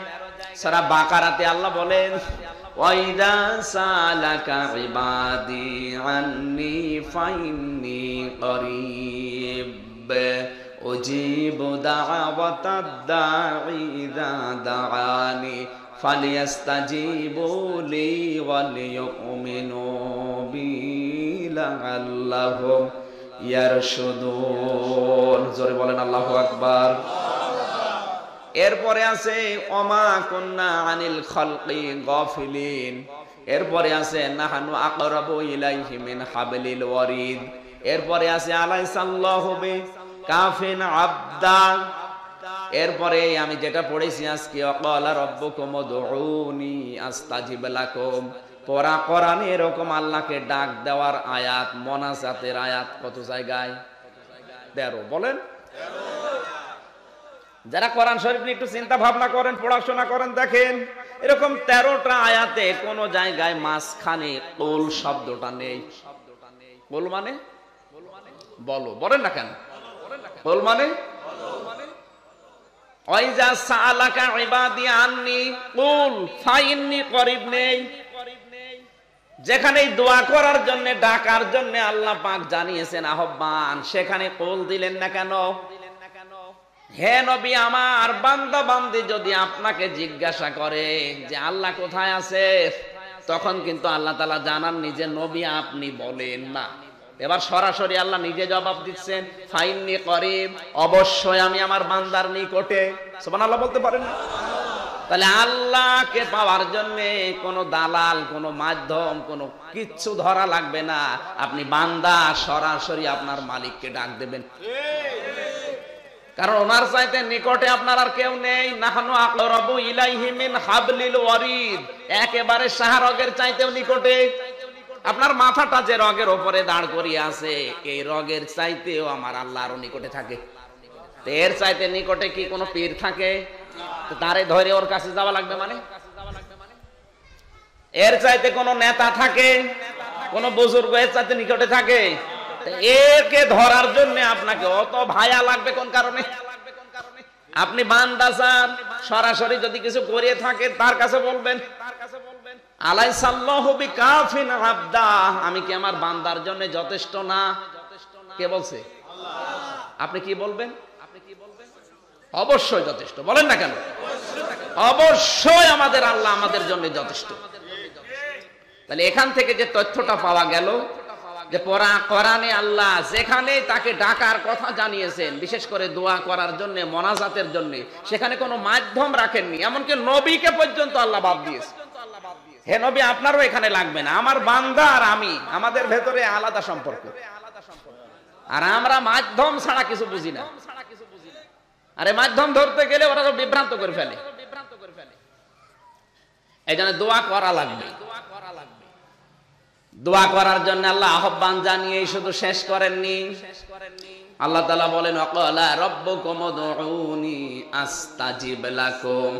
সূরা বাকারাতে আল্লাহ বলেন, ওয়াইদা সালাকা ইবাদি আন্নি ফাইন্নি করিব উজিবু দাওয়াতাদ দাঈ ইযা দাআনি ফালিয়াস্তাজিবু লি ওয়ালিয়ুমিনু বি লাআল্লাহুম ইয়ারশুদুন। জোরে বলেন আল্লাহু আকবার। এরপরে আছে ওমা কুন্না আনিল খালকি গাফিলিন। এরপরে আছে নাহানু আকরাবু ইলাইহি মিন হাবলিল ওয়ারিদ। এরপরে আছে আলাইসাল্লাহু বিকাফিন আবদা। এরপরে আমি যেটা পড়েছি আজকে, ওয়াকালা রাব্বুকুম উদউনি আস্তাজিব লাকুম। পড়া কোরআনে এরকম আল্লাহকে ডাক দেওয়ার আয়াত, মোনাজাতের আয়াত কত জায়গায়? 13 বলেন। যারা কোরআন শরীফ নিয়ে একটু চিন্তা ভাবনা করেন, পড়াশোনা করেন, দেখেন এরকম 13টা আয়াতে কোন জায়গায় মাঝখানে কুল শব্দটা নেই। কুল মানে বলো, বলেন না কেন? কুল মানে ওয়াইজা সালাকা ইবাদি আন্নি কুল ফাইন্নি করিব নেই। যেখানে দোয়া করার জন্য, ডাকার জন্য আল্লাহ পাক জানিয়েছেন আহ্বান, সেখানে কুল দিলেন না কেন? হে নবী, আমার বান্দা বান্দি যদি আপনাকে জিজ্ঞাসা করে যে আল্লাহ কোথায় আছে, তখন কিন্তু আল্লাহ তাআলা জানাননি যে নবী আপনি বলেন না। এবার সরাসরি আল্লাহ নিজে জবাব দিচ্ছেন, ফাইন্নি করিব, অবশ্যই আমি আমার বান্দার নিকটে। সুবহানাল্লাহ বলতে পারেন না? তাহলে আল্লাহকে পাওয়ার জন্য কোনো দালাল, কোনো মাধ্যম, কোনো কিচ্ছু ধরা লাগবে না। আপনি বান্দা সরাসরি আপনার মালিককে ডাক দেবেন, কারণ ওনার চাইতে নিকটে আপনার আর কেউ নেই। নাহনু আকরাবু ইলাইহি মিন হাবলিল ওয়ারিদ, একেবারে শাহরগের চাইতেও নিকটে। আপনার মাথাটা যে রগের উপরে দাঁড় করিয়ে আছে, এই রগের চাইতেও আমার আল্লাহ আরো নিকটে থাকে। এর চাইতে নিকটে কি কোনো পীর থাকে? তারে ধরে ওর কাছে যাওয়া লাগবে মানে? এর চাইতে কোনো নেতা থাকে, কোন বুজুর্গ এর চাইতে নিকটে থাকে? একে ধরার জন্য আপনাকে অত ভায়া লাগবে কোন কারণে? আপনি বান্দা চান, সরাসরি যদি কিছু করিয়ে থাকে তার কাছে বলবেন, আলাইসাল্লাহু বিকাফিন আবদা, আমি কি আমার বান্দার জন্য যথেষ্ট না? কে বলছে? আপনি কি বলবেন? অবশ্যই যথেষ্ট, বলেন না কেন? অবশ্যই আমাদের আল্লাহ আমাদের জন্য যথেষ্ট। তাহলে এখান থেকে যে তথ্যটা পাওয়া গেল যে কোরআনে আল্লাহ যেখানে তাকে ডাকার কথা জানিয়েছেন, বিশেষ করে দোয়া করার জন্য, মোনাজাতের জন্য, সেখানে কোনো মাধ্যম রাখেননি। এমনকি নবীকে পর্যন্ত আল্লাহ বাদ দিয়েছে। হে নবী, আপনারও এখানে লাগবে না, আমার বান্দা আর আমি, আমাদের ভেতরে আলাদা সম্পর্ক। আর আমরা মাধ্যম ছাড়া কিছু বুঝি না। আরে মাধ্যম ধরতে গেলে ওরা তো বিভ্রান্ত করে ফেলে। এই জন্য দোয়া করা লাগবে। দোয়া করার জন্য আল্লাহ আহ্বান জানিয়ে শুধু শেষ করেননি। আল্লাহ তাআলা বলেন, ওয়াকালা রাব্বুকুম উদউনি আস্তাজিব লাকুম,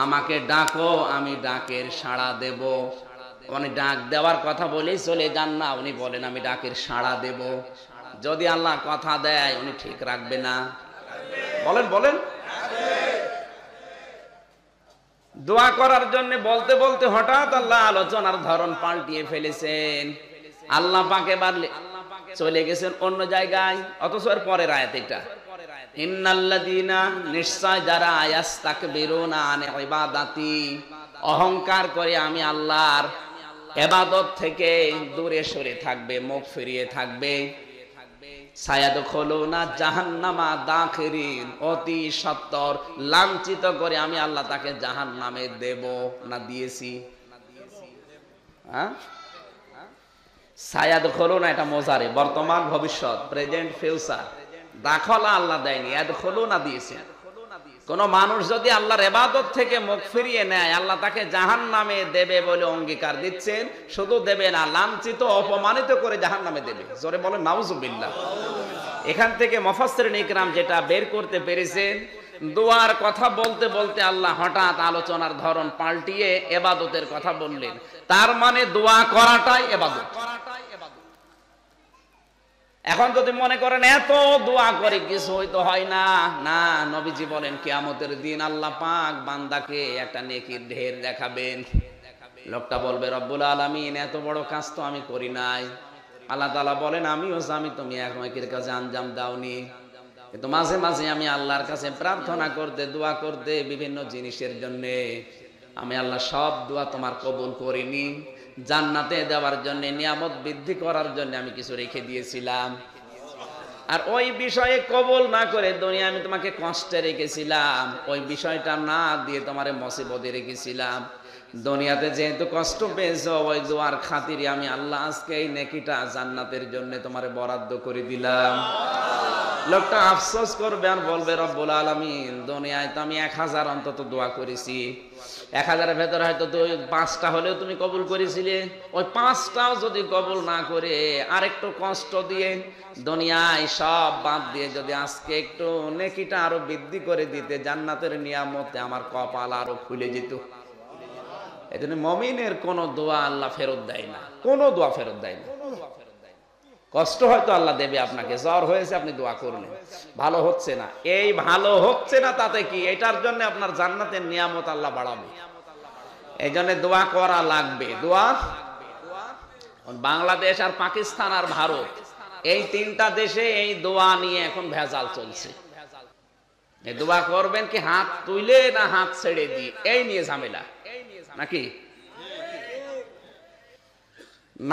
আমাকে ডাকো, আমি ডাকের সাড়া দেব। মানে ডাক দেওয়ার কথা বলেই চলে যান না, উনি বলেন আমি ডাকের সাড়া দেব। যদি আল্লাহ কথা দেয় উনি ঠিক রাখবে না? বলেন বলেন। দোয়া করার জন্য বলতে বলতে হঠাৎ আল্লাহ আলোচনার ধরন পাল্টিয়ে ফেলেছেন। আল্লাহ পাক এবার চলে গেছেন অন্য জায়গায়, অথচ এর পরের আয়াত এটা, ইন্নাল্লাযীনা, নিশ্চয় যারা ইয়াস্তাকবিরুনা আন ইবাদাতি, অহংকার করে আমি আল্লাহর ইবাদত থেকে দূরে সরে থাকবে, মুখ ফিরিয়ে থাকবে, সায়াদখুলুনা জাহান্নামা দাখিরিন, অতি সত্বর লাঞ্ছিত করে আমি আল্লাহ তাকে জাহান্নামে দেব না দিয়েছি? হ্যাঁ, সায়াদখুলুনা এটা মোজারে, বর্তমান ভবিষ্যৎ, প্রেজেন্ট ফিউচার। দাখলা আল্লাহ দেয়নি, ইয়াদখুলুনা দিয়েছেন। কোন মানুষ যদি আল্লাহর ইবাদত থেকে মুখ ফিরিয়ে নেয়, আল্লাহ তাকে জাহান্নামে দেবে বলে অঙ্গীকার দিচ্ছেন। শুধু দেবে না, লাঞ্ছিত অপমানিত করে জাহান্নামে দেবে। জোরে বলেন নাউজুবিল্লাহ। এখান থেকে মুফাসসিরিন ইকরাম যেটা বের করতে পেরেছেন, দোয়ার কথা বলতে বলতে আল্লাহ হঠাৎ আলোচনার ধরন পাল্টিয়ে ইবাদতের কথা বললেন। তার মানে দোয়া করাটাই ইবাদত। এখন যদি মনে করেন এত দোয়া করে কিছু হয়তো হয় না, না, নবীজি বলেন কিয়ামতের দিন আল্লাহ পাক বান্দাকে একটা নেকির ঢের দেখাবেন। লোকটা বলবে, রব্বুল আলামিন, এত বড় কাজ তো আমি করি নাই। আল্লাহ তাআলা বলেন, আমিও জানি তুমি এক নেকির কাজে আঞ্জাম দাওনি, কিন্তু মাঝে মাঝে আমি আল্লাহর কাছে প্রার্থনা করতে, দোয়া করতে বিভিন্ন জিনিসের জন্য, আমি আল্লাহ সব দোয়া তোমার কবুল করিনি। জান্নাতে দেওয়ার জন্য, নিয়ামত বৃদ্ধি করার জন্য আমি কিছু রেখে দিয়েছিলাম, আর ওই বিষয়ে কবুল না করে দুনিয়া আমি তোমাকে কষ্টে রেখেছিলাম, ওই বিষয়টা না দিয়ে তোমারে মুসিবতে রেখেছিলাম। দুনিয়াতে যেহেতু কষ্ট পেয়েছো, ওই দোয়ার খাতিরে আমি আল্লাহ আজকে এই নেকিটা জান্নাতের জন্য তোমারে বরাদ্দ করে দিলাম। লোকটা আফসোস করবে আর বলবে রব্বুল আলামিন দুনিয়ায় তো আমি 1000 অন্তত দোয়া করেছি, 1000-এর ভেতরে হয়তো 5টা হলেও তুমি কবুল করেছিলে, ওই 5টাও যদি কবুল না করে আরেকটু কষ্ট দিয়ে দুনিয়ায় সব বাদ দিয়ে যদি আজকে একটু নেকিটা আরো বৃদ্ধি করে দিতে, জান্নাতের নিয়ামতে আমার কপাল আরো খুলে যেত। এই জন্য মুমিনের কোনো দোয়া আল্লাহ ফেরত দেয় না, কোনো দোয়া ফেরত দেয় না। কষ্ট হয়তো আল্লাহ দেবে আপনাকে, জ্বর হয়েছে আপনি দোয়া করলেন, ভালো হচ্ছে না, এই ভালো হচ্ছে না তাতে কি, এটার জন্য আপনার জান্নাতের নিয়ামত আল্লাহ বাড়াবে। এই জন্য দোয়া করা লাগবে। দোয়া, বাংলাদেশ আর পাকিস্তান আর ভারত, এই 3টা দেশে এই দোয়া নিয়ে এখন ভেজাল চলছে। এই দোয়া করবেন কি হাত তুলে না হাত ছেড়ে দিয়ে, এই নিয়ে ঝামেলা নাকি।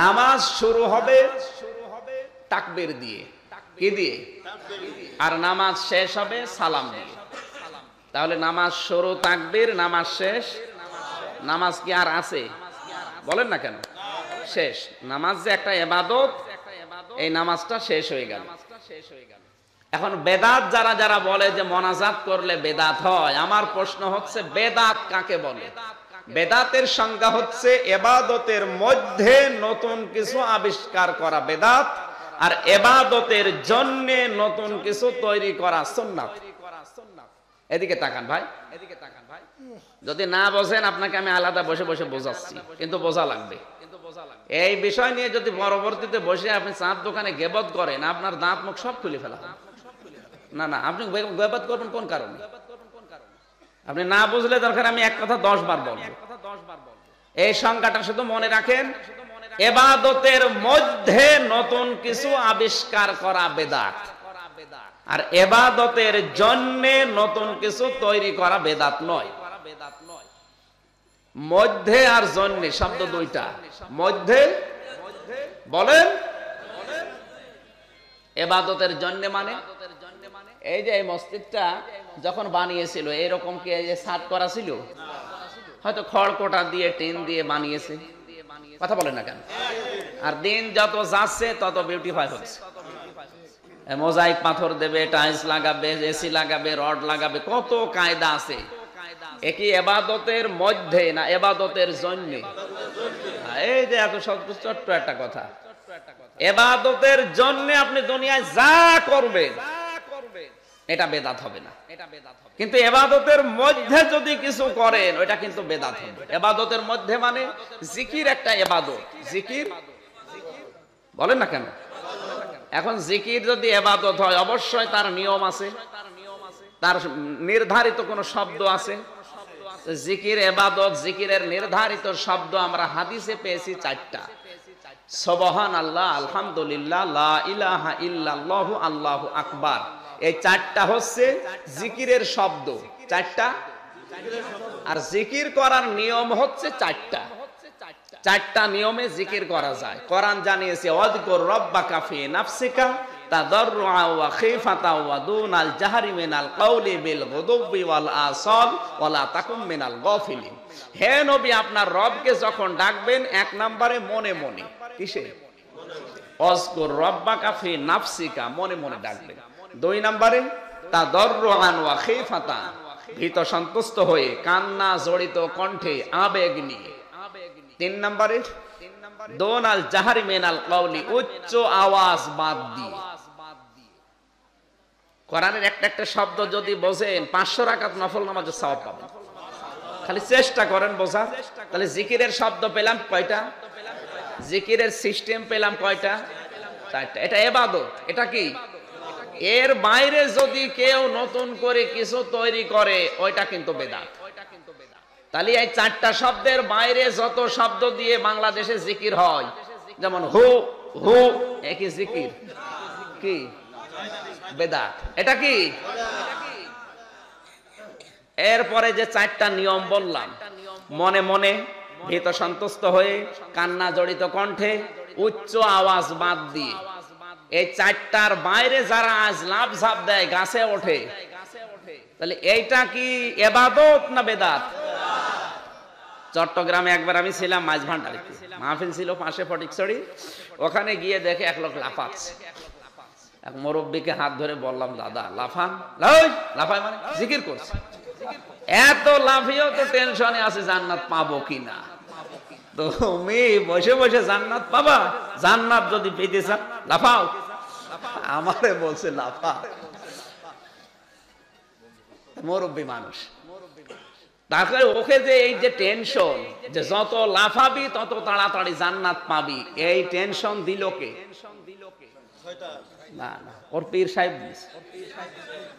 নামাজ শুরু হবে তাকবীর দিয়ে, কি দিয়ে, আর নামাজ শেষ হবে সালাম দিয়ে। তাহলে নামাজ শুরু তাকবীর, নামাজ শেষ, নামাজ কি আর আছে? বলেন না কেন? শেষ। নামাজ যে একটা ইবাদত, এই নামাজটা শেষ হয়ে গেল। এখন বেদাত যারা যারা বলে যে মোনাজাত করলে বেদাত হয়, আমার প্রশ্ন হচ্ছে বেদাত কাকে বলে? বেদাতের সংজ্ঞা হচ্ছে ইবাদতের মধ্যে নতুন কিছু আবিষ্কার করা বেদাত, আর ইবাদতের জন্য নতুন কিছু তৈরি করা সুন্নাত। এদিকে তাকান ভাই, এদিকে তাকান ভাই। যদি না বোঝেন আপনাকে আমি আলাদা বসে বসে বোঝাচ্ছি, কিন্তু বোঝা লাগবে। এই বিষয় নিয়ে যদি পরবর্তীতে বসে আপনি চাঁদ দোকানে গেবত করেন, আপনার দাঁত মুখ সব খুলে ফেলা। না না, আপনি গেবত করবেন কোন কারণে? আপনি না বুঝলে দরকার আমি এক কথা 10 বার বলবো। এই সংজ্ঞাটা শুধু মনে রাখেন, ইবাদতের মধ্যে নতুন কিছু আবিষ্কার করা বেদাত, আর ইবাদতের জন্য নতুন কিছু তৈরি করা বেদাত নয়। মধ্যে আর জন্য শব্দ দুইটা। মধ্যে বলেন ইবাদতের জন্য মানে এই যে এই মসজিদটা যখন বানিয়েছিল এরকম কি এই যে ছাদ করা ছিল? হয়তো খড়কোটা দিয়ে টিন দিয়ে বানিয়েছে, কথা বলেন না কেন? আর দিন যত যাচ্ছে তত বিউটিফাই হচ্ছে, মোজাইক পাথর দেবে, টাইলস লাগাবে, এসি লাগাবে, রড লাগাবে, কত কায়দা আছে। একই ইবাদতের মধ্যে না ইবাদতের জন্য? এই যে এত ছোট্ট একটা কথা, ইবাদতের জন্য আপনি দুনিয়ায় যা করবেন এটা বেদাত হবে না, কিন্তু ইবাদতের মধ্যে যদি কিছু করেন ওটা কিন্তু বেদাত হবে। ইবাদতের মধ্যে মানে জিকির একটা ইবাদত। জিকির বলেন না কেন? এখন জিকির যদি ইবাদত হয় অবশ্যই তার নিয়ম আছে, তার নির্ধারিত কোন শব্দ আছে। জিকির ইবাদত, জিকিরের নির্ধারিত শব্দ আমরা হাদিসে পেয়েছি 4টা। সুবহানাল্লাহ, আলহামদুলিল্লাহ, লা ইলাহা ইল্লাল্লাহু, আল্লাহু আকবার। এই 4টা হচ্ছে জিকিরের শব্দ, 4টা। আর জিকির করার নিয়ম হচ্ছে 4টা। 4টা নিয়মে জিকির করা যায়। কোরআন জানিয়েছে ওয়াযকুর রাব্বাকা ফি নাফসিকা তাদাররুআ ওয়া খিফাতা ওয়া দুনাল জাহরি মিনাল কাওলি বিল গুদুবি ওয়াল আসাল ওয়া লা তাকুম মিনাল গাফিলিন। হে নবী, আপনার রবকে যখন ডাকবেন 1 নম্বরে মনে মনে। কিসে? ওয়াযকুর রাব্বাকা ফি নাফসিকা, মনে মনে ডাকবেন। 2 নম্বরে তাদাররুআন ওয়া খিফাতা, ভীত সন্তুষ্ট হয়ে কান্না জড়িত কণ্ঠে আবেগ নিয়ে। 3 নম্বরে দুনাল জাহরি মিনাল কাওলি, উচ্চ আওয়াজ বাদ দিয়ে। কোরআনের একটা একটা শব্দ যদি বোঝেন 500 রাকাত নফল নামাজের সওয়াব পাবেন। খালি চেষ্টা করেন বোঝার। তাহলে জিকিরের শব্দ পেলাম কয়টা? জিকিরের সিস্টেম পেলাম কয়টা? 4টা। এটা ইবাদত। এটা কি? এর বাইরে যদি কেউ নতুন করে কিছু তৈরি করে ওইটা কিন্তু বেদাত। তাহলে এই 4টা শব্দের বাইরে যত শব্দ দিয়ে বাংলাদেশে জিকির হয়, যেমন হু হু, একই জিকির, কি? বেদাত। এটা কি? এরপরে যে 4টা নিয়ম বললাম, মনে মনে, ভীত সন্তুষ্ট হয়ে, কান্না জড়িত কণ্ঠে, উচ্চ আওয়াজ বাদ দিয়ে, এই 4টার বাইরে যারা আজ লাভ ঝাপ দেয়, গাছে ওঠে, তাহলে এইটা কি ইবাদত না বেদাত? চট্টগ্রামে একবার আমি ছিলাম মাঝভান্ডারিতে, মাহফিল ছিল পাশে ফটিকছড়ি। ওখানে গিয়ে দেখে 1 লোক লাফাচ্ছে। এক মুরব্বীকে হাত ধরে বললাম, দাদা লাফান। লাফায় মানে জিকির করছে। এত লাফিয়েও তো টেনশনে আছে জান্নাত পাবো কিনা। তুমি বসে বসে জান্নাত পাবা? জান্নাত যদি পেতে চাও লাফাও। আমারে বলছে লাফা। মুরব্বী মানুষ, তাকে ওকে যে এই যে টেনশন যে যত লাফাবি তত তাড়াতাড়ি জান্নাত পাবি, এই টেনশন দিল কে? না না, ওর পীর সাহেব।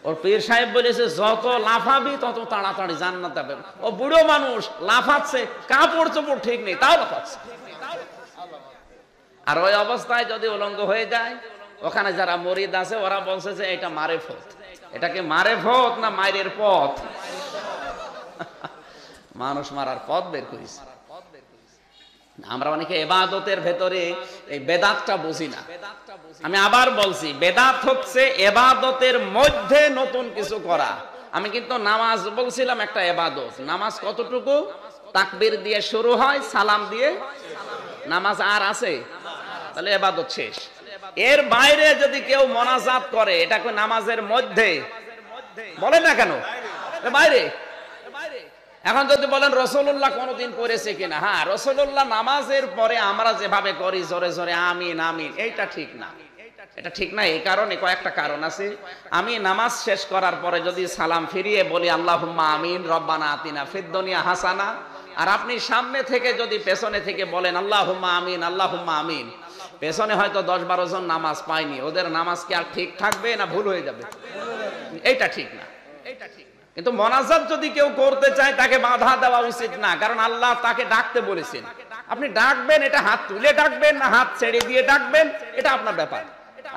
ওর পীর সাহেব বলেছে যত লাফাবি তত তাড়াতাড়ি জান্নাত পাবে। ও বুড়ো মানুষ লাফাচ্ছে, কাপড় চোপড় ঠিক নেই তাও লাফাচ্ছে। আর ওই অবস্থায় যদি উলঙ্গ হয়ে যায়, ওখানে যারা মুরিদ আছে ওরা বলছে যে এটা মারেফত। এটাকে মারেফত না মায়ের পথ? মানুষ মারার পথ বের করেছে। আমরা অনেকে ইবাদতের ভেতরে এই বেদাতটা বুঝি না। আমি আবার বলছি, বেদাত হচ্ছে ইবাদতের মধ্যে নতুন কিছু করা। আমি কিন্তু নামাজ বলছিলাম একটা ইবাদত। নামাজ কতটুকু? তাকবীর দিয়ে শুরু হয়, সালাম দিয়ে নামাজ আর আছে, তাহলে ইবাদত শেষ। এর বাইরে যদি কেউ মোনাজাত করে, এটা কি নামাজের মধ্যে? বলেন না কেন বাইরে? এখন যদি বলেন রাসূলুল্লাহ কোনদিন করেছে কিনা, হ্যাঁ রাসূলুল্লাহ নামাজের পরে আমরা যেভাবে করি জোরে জোরে আমিন আমিন, এইটা ঠিক না। এটা ঠিক না এই কারণে, কয়েকটা কারণ আছে। আমি নামাজ শেষ করার পরে যদি সালাম ফিরিয়ে বলি আল্লাহুম্মা আমিন রব্বানা আতিনা ফিদ দুনিয়া হাসানা, আর আপনি সামনে থেকে যদি পেছনে থেকে বলেন আল্লাহুম্মা আমিন আল্লাহুম্মা আমিন, পেছনে হয়তো 10-12 জন নামাজ পায়নি, ওদের নামাজ কি আর ঠিক থাকবে না ভুল হয়ে যাবে? এইটা ঠিক না। কিন্তু মোনাজাত যদি কেউ করতে চায় তাকে বাধা দেওয়া উচিত না, কারণ আল্লাহ তাকে ডাকতে বলেছেন। আপনি ডাকবেন, এটা হাত তুলে ডাকবেন না হাত ছেড়ে দিয়ে ডাকবেন, এটা আপনার ব্যাপার।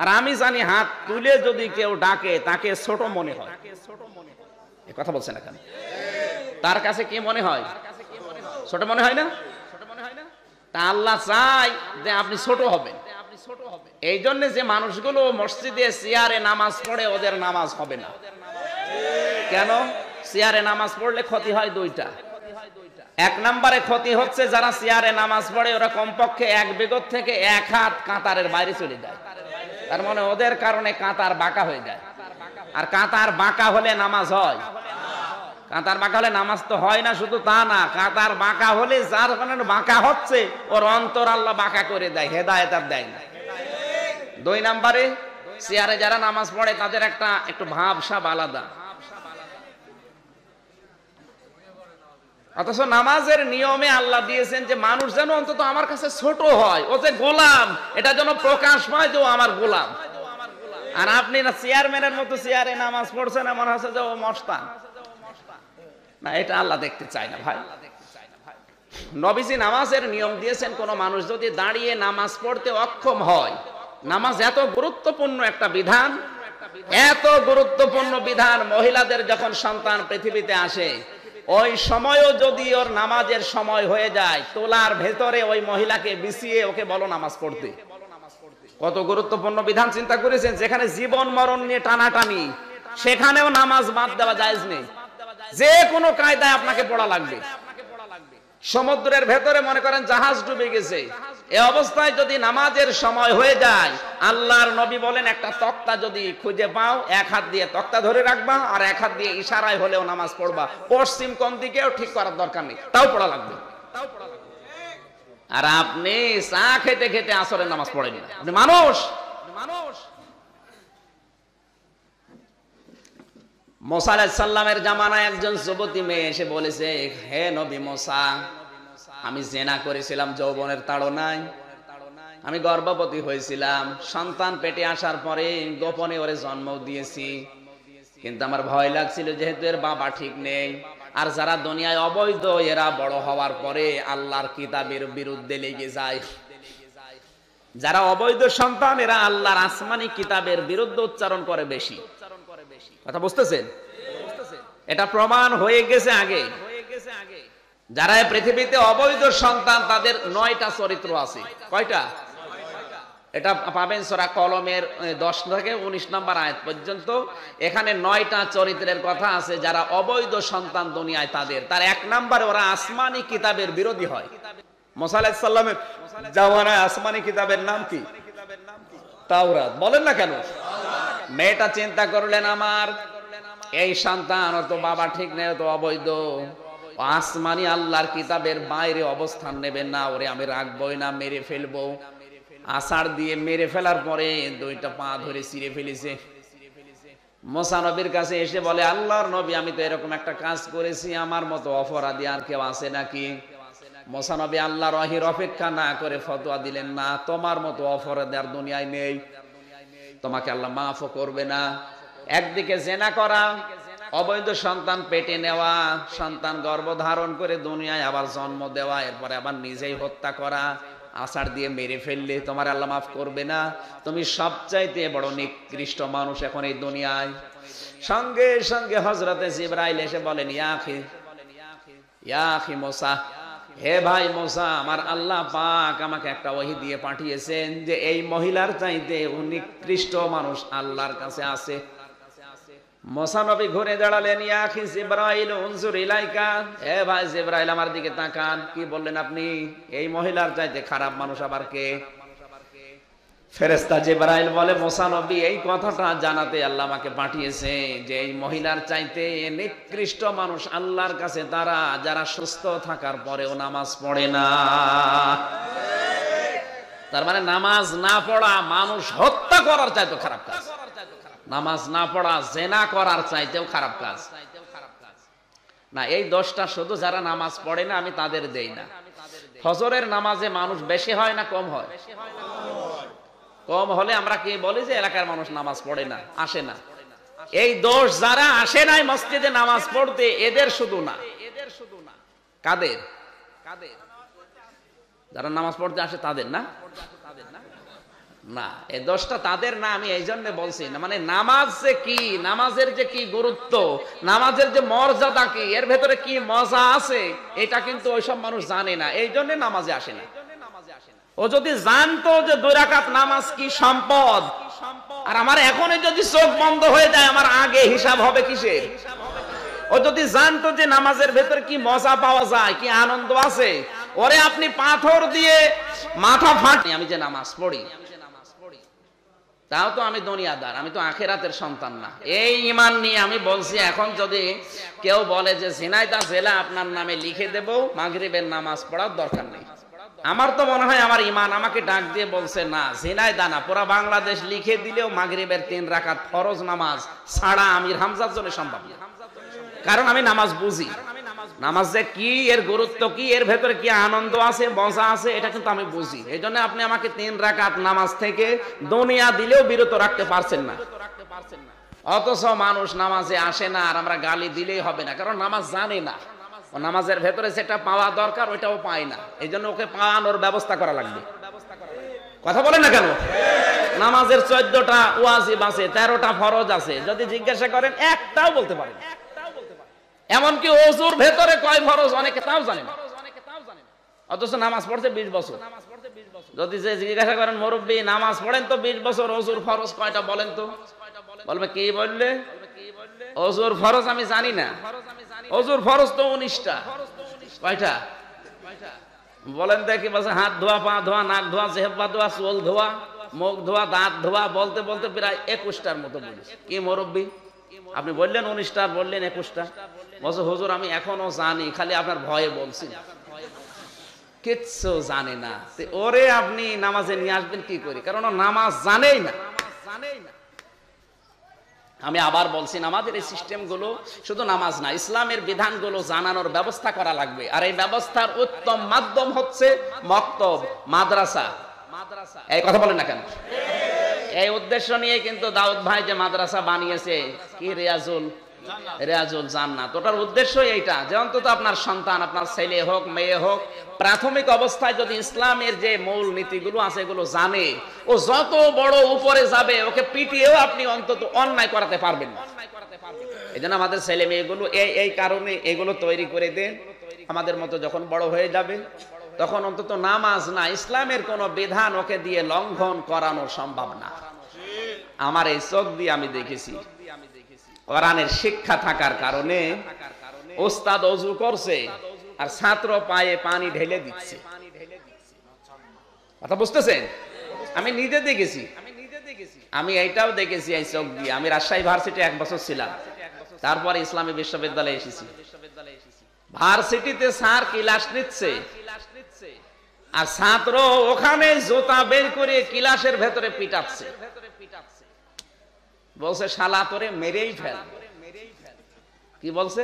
আর আমি জানি হাত তুলে যদি কেউ ডাকে তাকে ছোট মনে হয়। এই কথা বলছেন না কেন? তার কাছে কি মনে হয়? ছোট মনে হয় না? তা আল্লাহ চাই যে আপনি ছোট হবেন। এই জন্য যে মানুষগুলো মসজিদে চেয়ারে নামাজ পড়ে ওদের নামাজ হবে না। কেন? চেয়ারে নামাজ পড়লে ক্ষতি হয় দুইটা। এক নম্বরে ক্ষতি হচ্ছে যারা চেয়ারে নামাজ পড়ে ওরা কমপক্ষে 1 বিগত থেকে 1 হাত কাতারের বাইরে চলে যায়। তার মানে ওদের কারণে কাতার বাঁকা হয়ে যায়। আর কাতার বাঁকা হলে নামাজ হয়? কাতার বাঁকা হলে নামাজ তো হয় না। শুধু তা না, কাতার বাঁকা হলে যার কারণে বাঁকা হচ্ছে ওর অন্তর আল্লাহ বাঁকা করে দেয়, হেদায়েত আর দেয় না। 2 নম্বরে চেয়ারে যারা নামাজ পড়ে তাদের একটু ভাবসাব আলাদা। অথচ নামাজের নিয়মে আল্লাহ দিয়েছেন যে মানুষ যেন অন্তত আমার কাছে ছোট হয়, ও যে গোলাম এটা যেন প্রকাশ পায় যে ও আমার গোলাম। আর আপনি না চেয়ারম্যানের মতো চেয়ারে নামাজ পড়ছেন, এমন হচ্ছে যে ও মস্তান। না, এটা আল্লাহ দেখতে চায় না ভাই। নবীজি নামাজের নিয়ম দিয়েছেন, কোন মানুষ যদি দাঁড়িয়ে নামাজ পড়তে অক্ষম হয়, নামাজ এত গুরুত্বপূর্ণ একটা বিধান, এত গুরুত্বপূর্ণ বিধান, মহিলাদের যখন সন্তান পৃথিবীতে আসে ওই সময়ও যদি ওর নামাজের সময় হয়ে যায়, তোলার ভেতরে ওই মহিলাকে বিছিয়ে ওকে বলো নামাজ পড়তে। কত গুরুত্বপূর্ণ বিধান চিন্তা করেছেন? যেখানে জীবন মরণ নিয়ে টানাটানি, সেখানেও নামাজ বাদ দেওয়া জায়েজ নেই। যে কোনো কায়দায় আপনাকে পড়া লাগবে। সমুদ্রের ভেতরে মনে করেন জাহাজ ডুবে গেছে, এই অবস্থায় যদি নামাজের সময় হয়ে যায়, আল্লাহর নবী বলেন একটা তক্তা যদি খুঁজে পাও, 1 হাত দিয়ে তক্তা ধরে রাখবা আর 1 হাত দিয়ে ইশারায় হলেও নামাজ পড়বা। পশ্চিম কোন দিকেও ঠিক করার দরকার নেই, তাও পড়া লাগবে। আর আপনি চা খেতে খেতে আসরের নামাজ পড়েন না, আপনি মানুষ। মুসা আলাইহিস সালামের জামানায় একজন যুবতী মেয়ে এসে বলেছে, হে নবী মুসা, আমি জিনা করেছিলাম যৌবনের তাড়নায়, আমি গর্ভবতী হয়েছিলাম, সন্তান পেটে আসার পরে গোপনে ওরে জন্ম দিয়েছি, কিন্তু আমার ভয় লাগছিল যেহেতু এর বাবা ঠিক নেই। আর যারা দুনিয়ায় অবৈধ এরা বড় হওয়ার পরে আল্লাহর কিতাবের বিরুদ্ধে লেগে যায়। যারা অবৈধ সন্তান এরা আল্লাহর আসমানি কিতাবের বিরুদ্ধে উচ্চারণ করে বেশি। কথা বুঝতেছেন? এটা প্রমাণ হয়ে গেছে আগে। যারা পৃথিবীতে অবৈধ সন্তান তাদের 9টা চরিত্র আছে। কয়টা? এটা পাবেন সূরা কলমের 10 থেকে 19 নম্বর আয়াত পর্যন্ত। এখানে 9টা চরিত্রের কথা আছে যারা অবৈধ সন্তান দুনিয়ায় তাদের। তার 1 নম্বরে ওরা আসমানি কিতাবের বিরোধী হয়। মুসা আলাইহিস সালামের জামানায় আসমানি কিতাবের নাম কি? তাওরাত। বলেন না কেন? মেয়েটা চিন্তা করলেন আমার এই সন্তান তো বাবা ঠিক নেই, তো অবৈধ, আসমানি আল্লাহর কিতাবের বাইরে অবস্থান নেবেন না, ওরে আমি রাখবই না, মেরে ফেলবো। আষাঢ় দিয়ে মেরে ফেলার পরে দুইটা পা ধরে ছিঁড়ে ফেলেছে। মুসা নবীর কাছে এসে বলে, আল্লাহর নবী আমি তো এরকম একটা কাজ করেছি, আমার মতো অপরাধী আর কেউ আছে নাকি? মুসা নবী আল্লাহর ওহীর অপেক্ষা না করে ফতোয়া দিলেন, না, তোমার মতো অপরাধী আর দুনিয়ায় নেই, তোমাকে আল্লাহ মাফও করবে না। একদিকে জেনা করা, অবৈধ সন্তান পেটে নেওয়া, সন্তান গর্ভধারণ করে দুনিয়ায় আবার জন্ম দেওয়া, এরপরে আবার নিজেই হত্যা করা, আষাঢ় দিয়ে মেরে ফেললে তোমার আল্লাহ মাফ করবে না, তুমি সবচাইতে বড় নিকৃষ্ট মানুষ এখন এই দুনিয়ায়। সঙ্গে সঙ্গে হযরতে জিবরাইল এসে বলেন, ইয়া আখি মুসা, হে ভাই মুসা, আমার আল্লাহ পাক আমাকে একটা ওহী দিয়ে পাঠিয়েছেন যে এই মহিলার চাইতে নিকৃষ্ট মানুষ আল্লাহর কাছে আছে। মুসা নবী ঘুরে দাঁড়ালেন, ইয়া আখি জিবরাইল উনজুর ইলাইকা, হে ভাই জিবরাইল আমার দিকে তাকান। কি বললেন আপনি? এই মহিলার চাইতে খারাপ মানুষ আবার কে? ফেরেশতা জিবরাইল বলে, মুসা নবী এই কথাটা জানাতে আল্লাহ আমাকে পাঠিয়েছে যে এই মহিলার চাইতে নিকৃষ্ট মানুষ আল্লাহর কাছে তারা যারা সুস্থ থাকার পরেও নামাজ পড়ে না। তার মানে নামাজ না পড়া মানুষ হত্যা করার চাইতেও খারাপ কাজ, নামাজ না পড়া জেনা করার চাইতেও খারাপ কাজ। না, এই দোষটা শুধু যারা নামাজ পড়ে না আমি তাদের দেই না। ফজরের নামাজে মানুষ বেশি হয় না কম হয়? কম হলে আমরা কি বলি যে এলাকার মানুষ নামাজ পড়ে না, আসে না। এই দোষ যারা আসে নাই মসজিদে নামাজ পড়তে, এদের শুধু না, কাদের? যারা নামাজ পড়তে আসে তাদের না, না, এই দোষটা তাদের না। আমি এই জন্য বলছি না, মানে নামাজ যে কি, নামাজের যে কি গুরুত্ব, নামাজের যে মর্যাদা কি, এর ভেতরে কি মজা আছে, এটা কিন্তু ওইসব মানুষ জানে না, এই জন্য নামাজে আসে না। ও যদি জানতো যে 2 রাকাত নামাজ কি সম্পদ, আর আমার এখনই যদি চোখ বন্ধ হয়ে যায় আমার আগে হিসাব হবে কিসের? ও যদি জানতো যে নামাজের ভেতরে কি মজা পাওয়া যায়, কি আনন্দ আছে, ওরে আপনি পাথর দিয়ে মাথা ফাটি। আমি যে নামাজ পড়ি তাও তো আমি দুনিয়াদার, আমি তো আখিরাতের সন্তান না। এই ঈমান নিয়ে আমি বলছি, এখন যদি কেউ বলে যে ঝিনাইদহ জেলা আপনার নামে লিখে দেব, মাগরিবের নামাজ পড়ার দরকার নেই, আমার তো মনে হয় আমার ঈমান আমাকে ডাক দিয়ে বলছে, না, ঝিনাইদহ না, পুরা বাংলাদেশ লিখে দিলেও মাগরিবের 3 রাকাত ফরজ নামাজ ছাড়া আমির হামজার জন্য সম্ভব না। কারণ আমি নামাজ বুঝি, নামাজ যে কি, এর গুরুত্ব কি, এর ভেতরে কি আনন্দ আছে, মজা আছে, এটা কিন্তু আমি বুঝি। এই জন্য আপনি আমাকে 3 রাকাত নামাজ থেকে দুনিয়া দিলেও বিরত রাখতে পারছেন না। অথচ মানুষ নামাজে আসে না, আর আমরা গালি দিলেই হবে না, কারণ নামাজ জানে না, ও নামাজের ভেতরে যেটা পাওয়া দরকার ওইটাও পায় না, এই জন্য ওকে পাওয়ানোর ব্যবস্থা করা লাগবে। কথা বলেন না কেন? নামাজের 14টা ওয়াজিব আছে, 13টা ফরজ আছে, যদি জিজ্ঞাসা করেন একটাও বলতে পারেন। এমনকি ওযুর ভেতরে কয় ফরজ অনেকে তাও জানে না, অথচ নামাজ পড়ছে 20 বছর। যদি যে জিজ্ঞাসা করেন মুরব্বী নামাজ পড়েন তো 20 বছর, ওযুর ফরজ কয়টা বলেন তো? বলবে কি বললে? ওযুর ফরজ আমি জানি না। ওযুর ফরজ তো 19টা। কয়টা বলেন দেখি? বলছে হাত ধোয়া, পা ধোয়া, নাক ধোয়া, জিহ্বা ধোয়া, চুল ধোয়া, মুখ ধোয়া, দাঁত ধোয়া, বলতে বলতে প্রায় 21টার মতো বলিস। কি মুরব্বী আপনি বললেন 19টা, বললেন 21টা। বলছে হুজুর আমি এখনো জানি, খালি আপনার ভয়ে বলছি, কিচ্ছু জানে না। ওরে আপনি নামাজে নিয়ে আসবেন কি করে? কারণ নামাজ জানেই না। আমি আবার বলছি, নামাজের এই সিস্টেমগুলো শুধু নামাজ না, ইসলামের বিধানগুলো জানানোর ব্যবস্থা করা লাগবে। আর এই ব্যবস্থার উত্তম মাধ্যম হচ্ছে মক্তব, মাদ্রাসা। এই কথা বলেন না কেন? এই উদ্দেশ্য নিয়ে কিন্তু দাউদ ভাই যে মাদ্রাসা বানিয়েছে, কি রিয়াজুল জান্নাত, ওটার উদ্দেশ্য এইটা যে অন্তত আপনার সন্তান, আপনার ছেলে হোক মেয়ে হোক, প্রাথমিক অবস্থায় যদি ইসলামের যে মূল নীতিগুলো আছে এগুলো জানে, ও যত বড় উপরে যাবে ওকে পিটিয়েও আপনি অন্তত অন্যায় করাতে পারবেন না। এই জন্য আমাদের ছেলে মেয়েগুলো এই কারণে এগুলো তৈরি করে দেন। আমাদের মতো যখন বড় হয়ে যাবে তখন অন্তত নামাজ না, ইসলামের কোন বিধান ওকে দিয়ে লঙ্ঘন করানো সম্ভব না। আমার এই চোখ দিয়ে আমি দেখেছি, কোরআনের শিক্ষা থাকার কারণে ওস্তাদ ওযু করছে আর ছাত্র পায়ে পানি ঢেলে দিচ্ছে। কথা বুঝতেছেন? আমি নিজে দেখেছি। আমি এইটাও দেখেছি এই চোখ দিয়ে। আমি রাজশাহী ভার্সিটি 1 বছর ছিলাম, তারপরে ইসলামী বিশ্ববিদ্যালয়ে এসেছি। ভার্সিটিতে স্যার ক্লাস নিচ্ছে আর ছাত্র ওখানে জুতা বের করে ক্লাসের ভেতরে পিটাচ্ছে, বলছে শালা তোরে মেরেই ফেল। কি বলছে?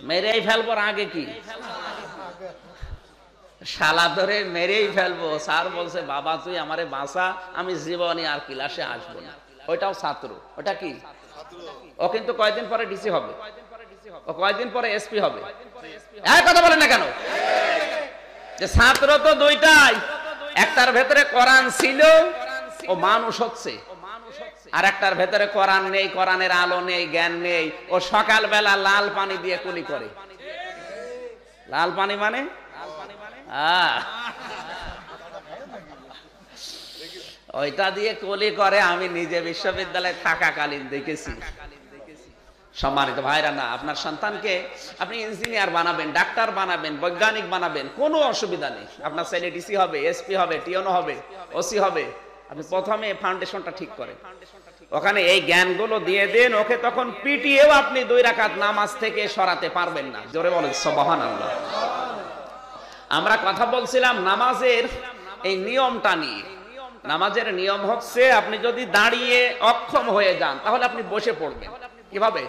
মেরেই ফেলবো। আগে কি শালা তোরে মেরেই ফেলবো। স্যার বলছে বাবা তুই আমারে বাঁচা, আমি জীবনে আর ক্লাসে আসবো না। ওইটাও ছাত্র। ওটা কি? ও কিন্তু কয়েকদিন পরে ডিসি হবে, ও কয়েকদিন পরে এসপি হবে। এই কথা বলেন না কেন? যে ছাত্র তো দুইটাই, একটার ভেতরে কোরআন ছিল, ও মানুষ হচ্ছে, আর একটার ভেতরে কোরআন নেই, কোরআনের আলো নেই, জ্ঞান নেই। ও সকালবেলা লাল পানি দিয়ে কুলি করে। লাল পানি মানে ওইটা দিয়ে কুলি করে। আমি নিজে বিশ্ববিদ্যালয়ে থাকাকালীন দেখেছি। সম্মানিত ভাইরা, না আপনার সন্তানকে আপনি ইঞ্জিনিয়ার বানাবেন, ডাক্তার বানাবেন, বৈজ্ঞানিক বানাবেন, কোনো অসুবিধা নেই। আপনার ছেলে ডিসি হবে, এসপি হবে, টিওনো হবে, ওসি হবে। আপনি প্রথমে ফাউন্ডেশনটা ঠিক করেন, ওখানে এই জ্ঞানগুলো দিয়ে দেন। ওকে তখন পিটিয়েও আপনি 2 রাকাত নামাজ থেকে সরাতে পারবেন না। জোরে বলেন সুবহানাল্লাহ। আমরা কথা বলছিলাম নামাজের এই নিয়মটা নিয়ে। নামাজের নিয়ম হচ্ছে আপনি যদি দাঁড়িয়ে অক্ষম হয়ে যান তাহলে আপনি বসে পড়বেন। কিভাবে?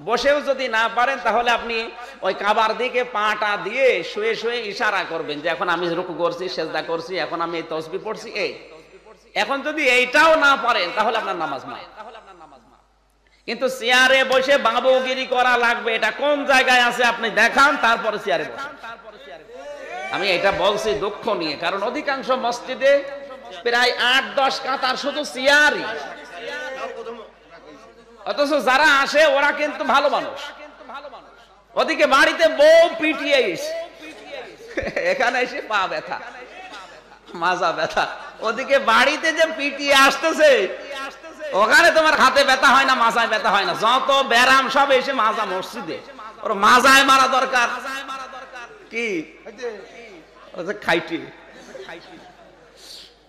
বসেও যদি না পারেন তাহলে আপনি ওই কাবার দিকে পাটা দিয়ে শুয়ে শুয়ে ইশারা করবেন যে এখন আমি রুকু করছি, সেজদা করছি, এখন আমি এই তাসবিহ পড়ছি। এই এখন যদি এইটাও না পারেন তাহলে আপনার নামাজ নাই। কিন্তু চেয়ারে বসে বাবুগিরি করা লাগবে, এটা কোন জায়গায় আছে আপনি দেখান, তারপরে চেয়ারে বসেন। আমি এটা বলছি দুঃখ নিয়ে, কারণ অধিকাংশ মসজিদে প্রায় 8-10 কাতার শুধু চেয়ারই, অথচ যারা আসে ওরা কিন্তু ভালো মানুষ। ওদিকে বাড়িতে বউ পিটিয়ে এখানে এসে পা ব্যথা, মাজা ব্যথা। ওদিকে বাড়িতে যে পিটিয়ে আসতেছে, ওখানে তোমার হাতে ব্যথা হয় না, মাজায় ব্যথা হয় না। যত ব্যারাম সব এসে মাজা মসজিদে। ওর মাজায় মারা দরকার। কি খাইটি,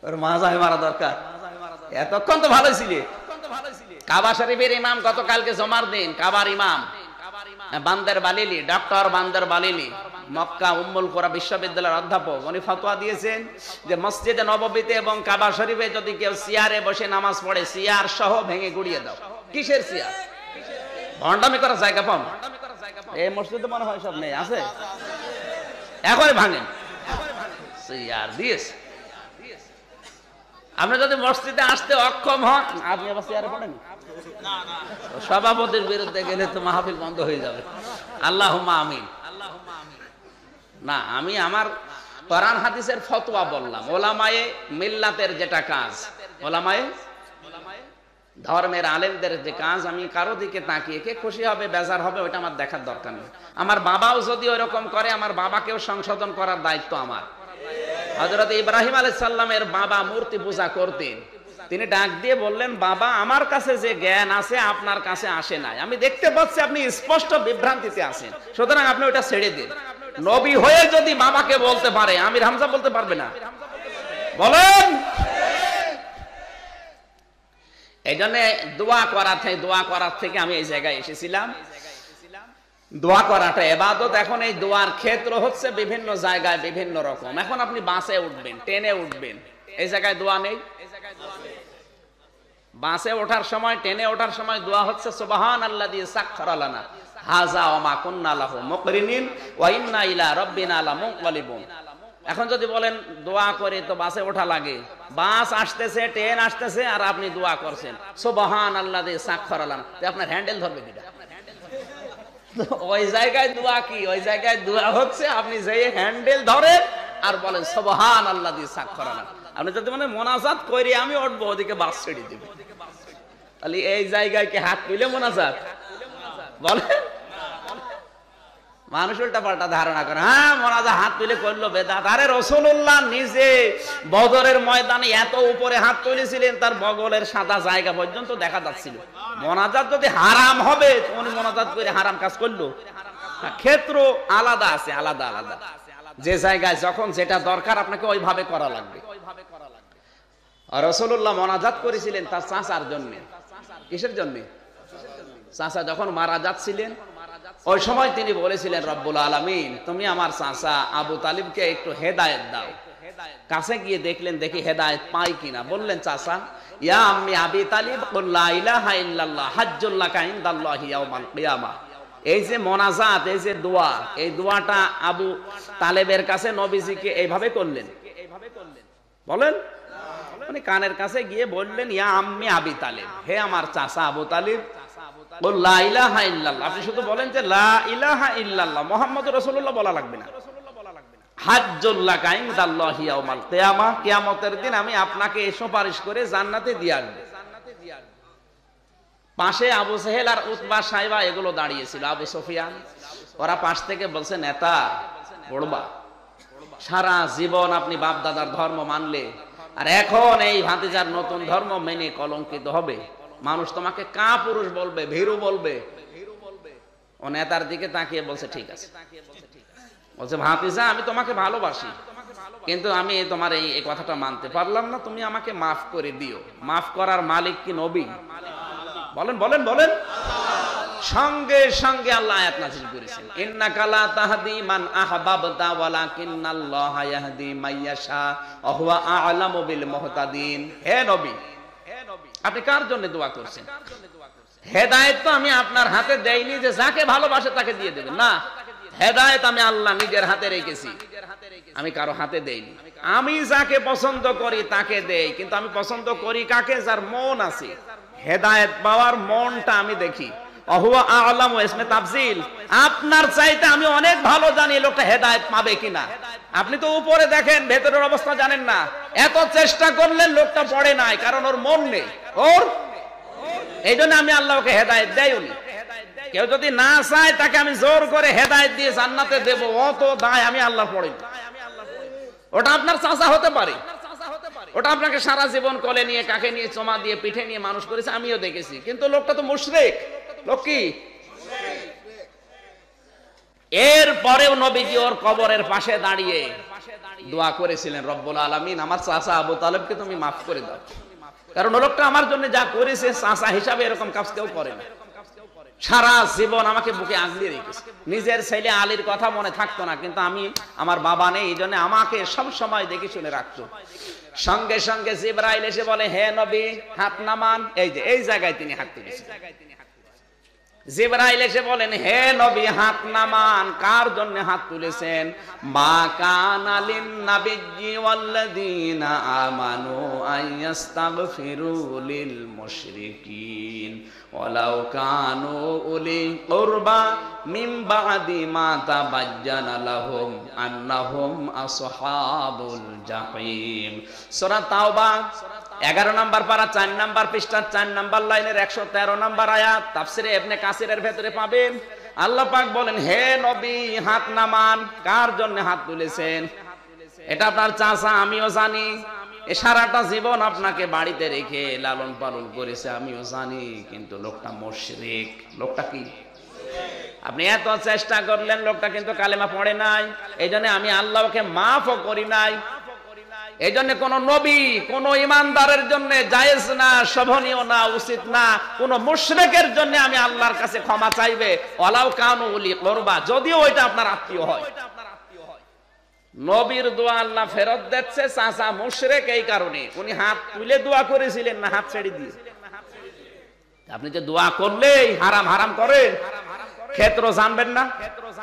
ওর মাজায় মারা দরকার। এতক্ষণ তো ভালো ছিলে। কাবা শরীফের ইমাম গতকালকে জমার দিন, কাবার ইমাম বান্দর বালিলি, ডক্টর বান্দর বালিলি, মক্কা উম্মুল কোরা বিশ্ববিদ্যালয়ের অধ্যাপক, উনি ফতোয়া দিয়েছেন যে মসজিদে নববীতে এবং কাবা শরীফে যদি কেউ চেয়ারে বসে নামাজ পড়ে, চেয়ার সহ ভেঙে গুড়িয়ে দাও। কিসের চেয়ার? ভণ্ডামি করার জায়গা পাও না। এই মসজিদে মনে হয় সব নেই, আছে? এখন ভাঙেন চেয়ার দিয়েছে। আপনি যদি মসজিদে আসতে অক্ষম হন, আপনি আবার চেয়ারে পড়েন, সভাপতির বিরুদ্ধে গেলে তো মাহফিল বন্ধ হয়ে যাবে। আল্লাহুম্মা আমিন। না, আমি আমার কোরআন হাদিসের ফতোয়া বললাম। ওলামায়ে মিল্লাতের যেটা কাজ, ওলামায়ে ধর্মের আলেমদের যে কাজ, আমি কারো দিকে তাকিয়ে কে খুশি হবে বেজার হবে ওইটা আমার দেখার দরকার নেই। আমার বাবাও যদি ওইরকম করে, আমার বাবাকেও সংশোধন করার দায়িত্ব আমার। হযরত ইব্রাহিম আলাইহিস সালামের বাবা মূর্তি পূজা করতেন। তিনি ডাক দিয়ে বললেন, বাবা আমার কাছে যে জ্ঞান আছে আপনার কাছে আসে নাই। আমি দেখতে পাচ্ছি আপনি স্পষ্ট বিভ্রান্তিতে আছেন, সুতরাং আপনি ওটা ছেড়ে দিন। নবী হয়ে যদি বাবাকে বলতে পারে, আমির হামজা বলতে পারবে না? বলেন। এই জন্য দোয়া করার থেকে আমি এই জায়গায় এসেছিলাম। দোয়া করাটা ইবাদত। এখন এই দোয়ার ক্ষেত্র হচ্ছে বিভিন্ন জায়গায় বিভিন্ন রকম। এখন আপনি বাসে উঠবেন, ট্রেনে উঠবেন, এই জায়গায় দোয়া নেই। বাসে ওঠার সময়, ট্রেনে ওঠার সময় দোয়া হচ্ছে সুবহানাল্লাযী সাখখারা লানা হাযা ওয়া মা কুন্না লাহু মুকরিনিন ওয়া ইন্না ইলা রাব্বিনা লামুনকালিবুন। এখন যদি বলেন দোয়া করে তো বাসে ওঠা লাগে, বাস আসতেছে, ট্রেন আসতেছে, আর আপনি দোয়া করছেন সুবহানাল্লাযী সাখখারা লানা, তো আপনার হ্যান্ডেল ধরবে কিটা? ওই জায়গায় দোয়া কি? ওই জায়গায় দোয়া হচ্ছে আপনি যে হ্যান্ডেল ধরেন আর বলেন সুবহানাল্লাযী সাখখারা লানা। আপনি যদি মানে মোনাজাত করে আমি উঠবো, ওদিকে বাস ছেড়ে দিব, তাহলে এই জায়গায় কি হাত তুলে মোনাজাত বলেন? মানুষ উল্টা পাল্টা ধারণা করে, হ্যাঁ মোনাজাত হাত তুলে করলো বেদাত। আরে রাসূলুল্লাহ নিজে বদরের ময়দানে এত উপরে হাত তুলেছিলেন, তার বগলের সাদা জায়গা পর্যন্ত দেখা যাচ্ছিল। মোনাজাত যদি হারাম হবে, উনি মোনাজাত করে হারাম কাজ করলো? ক্ষেত্র আলাদা আছে, আলাদা আলাদা। যে জায়গায় যখন যেটা দরকার আপনাকে ওইভাবে করা লাগবে। আর রাসূলুল্লাহ মোনাজাত করেছিলেন তার চাচার জন্য। কিসের জন্য? চাচা যখন মারা যাচ্ছিলেন ওই সময় তিনি বলেছিলেন, রব্বুল আলামিন তুমি আমার চাচা আবু তালিবকে একটু হেদায়েত দাও। কাছে গিয়ে দেখলেন, দেখি হেদায়েত পাই কিনা। বললেন, চাচা ইয়া আম্মি আবি তালিব কুল লা ইলাহা ইল্লাল্লাহ হাজ্জুল লাকা ইনদাল্লাহি ইয়াউমাল কিয়ামা। এই যে মোনাজাত, এই যে দোয়া, এই দোয়াটা আবু তালেবের কাছে নবীজিকে এইভাবে করলেন। বলেন, মানে কানের কাছে গিয়ে বললেন, ইয়া আম্মি আবি তালিব, হে আমার চাচা আবু তালিব, কুল লা ইলাহা ইল্লাল্লাহ, আপনি শুধু বলেন যে লা ইলাহা ইল্লাল্লাহ মুহাম্মদুর রাসূলুল্লাহ বলা লাগবে না। হাজ্জুল লাকা ইনদাল্লাহি ইয়াউমাল কিয়ামা, কিয়ামতের দিন আমি আপনাকে সুপারিশ করে জান্নাতে দিয়ে আসব। পাশে আবু সেহেল আর উতবা সাইবা এগুলো দাঁড়িয়েছিল, আবু সুফিয়ান। ওরা পাশ থেকে বলছে, নেতা পড়বা, সারা জীবন আপনি বাপ দাদার ধর্ম মানলে, আর এখন এই ভাতিজার নতুন ধর্ম মেনে কলঙ্কিত হবে, মানুষ তোমাকে কা পুরুষ বলবে, ভীরু বলবে। ও নেতার দিকে তাকিয়ে বলছে, ঠিক আছে। বলছে, ভাতিজা আমি তোমাকে ভালোবাসি, কিন্তু আমি তোমার এই কথাটা মানতে পারলাম না, তুমি আমাকে মাফ করে দিও। মাফ করার মালিক কি নবী? বলেন বলেন বলেন। সঙ্গে সঙ্গে আল্লাহ আয়াত নাযিল করেছেন, ইন্নাকা লা তাহদি মান আহবাবতা ওয়ালাকিন্নাল্লাহা ইয়াহদি মাইয়াশা ওয়া হুয়া আ'লামু বিল মুহতাদিন। হে নবী, আপনি কার জন্য দোয়া করছেন? হেদায়েত তো আমি আপনার হাতে দেইনি যে যাকে ভালোবাসে তাকে দিয়ে দেবেন, না। হেদায়েত আমি আল্লাহ নিজের হাতে রেখেছি, আমি কারো হাতে দেইনি। আমি যাকে পছন্দ করি তাকে দেই, কিন্তু আমি পছন্দ করি কাকে? যার মন আছে। হেদায়েত পাওয়ার মনটা আমি দেখি। অহুয়া আ'লামু ইসমে তাফজিল, আপনার চাইতে আমি অনেক ভালো জানি লোকটা হেদায়েত পাবে কিনা। আপনি তো উপরে দেখেন, ভেতরের অবস্থা জানেন না। এত চেষ্টা করলেন লোকটা পড়ে নাই, কারণ ওর মন নেই। ওর এই জন্য আমি আল্লাহকে হেদায়েত দেইনি। কেউ যদি না চায় তাকে আমি জোর করে হেদায়েত দিয়ে জান্নাতে দেব, অত দায় আমি আল্লাহ পড়িনি। ওটা আপনার চাচা হতে পারে, ওটা আপনাকে সারা জীবন কোলে নিয়ে, কাকে নিয়ে, চমা দিয়ে, পিঠে নিয়ে মানুষ করেছে, আমিও দেখেছি। কিন্তু লোকটা তো মুশরিক। লোক কি? এরপরেও নবীজি ওর কবরের পাশে দাঁড়িয়ে দোয়া করেছিলেন, রব্বুল আলামিন আমার চাচা আবু তালেবকে তুমি মাফ করে দাও, কারণ ও লোকটা আমার জন্য যা করেছে চাচা হিসাবে এরকম কাজ কেউ করে না। সারা জীবন আমাকে বুকে আগলিয়ে রেখেছে। নিজের ছেলে আলীর কথা মনে থাকতো না, কিন্তু আমি, আমার বাবা নেই, এই জন্য আমাকে সব সময় দেখে শুনে রাখতো। সঙ্গে সঙ্গে জিবরাইল এসে বলে, হে নবী হাত নামান। এই যে এই জায়গায় তিনি হাত তুলেছেন। জিবরাইল এসে বলেন, হে নবী হাত নামান। কার জন্য হাত তুলেছেন? মা কানা লিন নাবিয়্যি ওয়াল্লাযীনা আমানু আইয়াস্তাগফিরু লিল মুশরিকিন ওয়ালাউ কানু উলি কুরবা মিন বা'দি মা তাবায়্যানা লাহুম আন্নাহুম আসহাবুল জাহিম। সূরা তাওবা 11 নম্বর পারা 4 নম্বর পৃষ্ঠা 4 নম্বর লাইনের 113 নম্বর আয়াত তাফসিরে ইবনে কাসিরের ভেতরে পাবেন। আল্লাহ পাক বলেন, হে নবী হাত নামান। কার জন্য হাত তুলেছেন? এটা আপনার চাচা, আমিও জানি। এ সারাটা জীবন আপনাকে বাড়িতে রেখে লালন পালন করেছে, আমিও জানি। কিন্তু লোকটা মুশরিক। লোকটা কি? আপনি এত চেষ্টা করলেন, লোকটা কিন্তু কালেমা পড়ে নাই। এই জন্য আমি আল্লাহকে মাফও করি নাই। এই জন্য কোন নবী, কোন ইমানদারের জন্য জায়েজ না, শোভনীয় না, উচিত না কোন মুশরিকের জন্য আমি আল্লাহর কাছে ক্ষমা চাইবে, ওয়ালাউ কানু উলি কুরবা, যদিও ওইটা আপনার আত্মীয় হয়। নবীর দোয়া আল্লাহ ফেরত দিচ্ছে। চাচা মুশরিক, এই কারণে উনি হাত তুলে দোয়া করেছিলেন না হাত ছেড়ে দিয়ে? আপনি যে দোয়া করলেই হারাম হারাম করেন, ক্ষেত্র জানবেন না?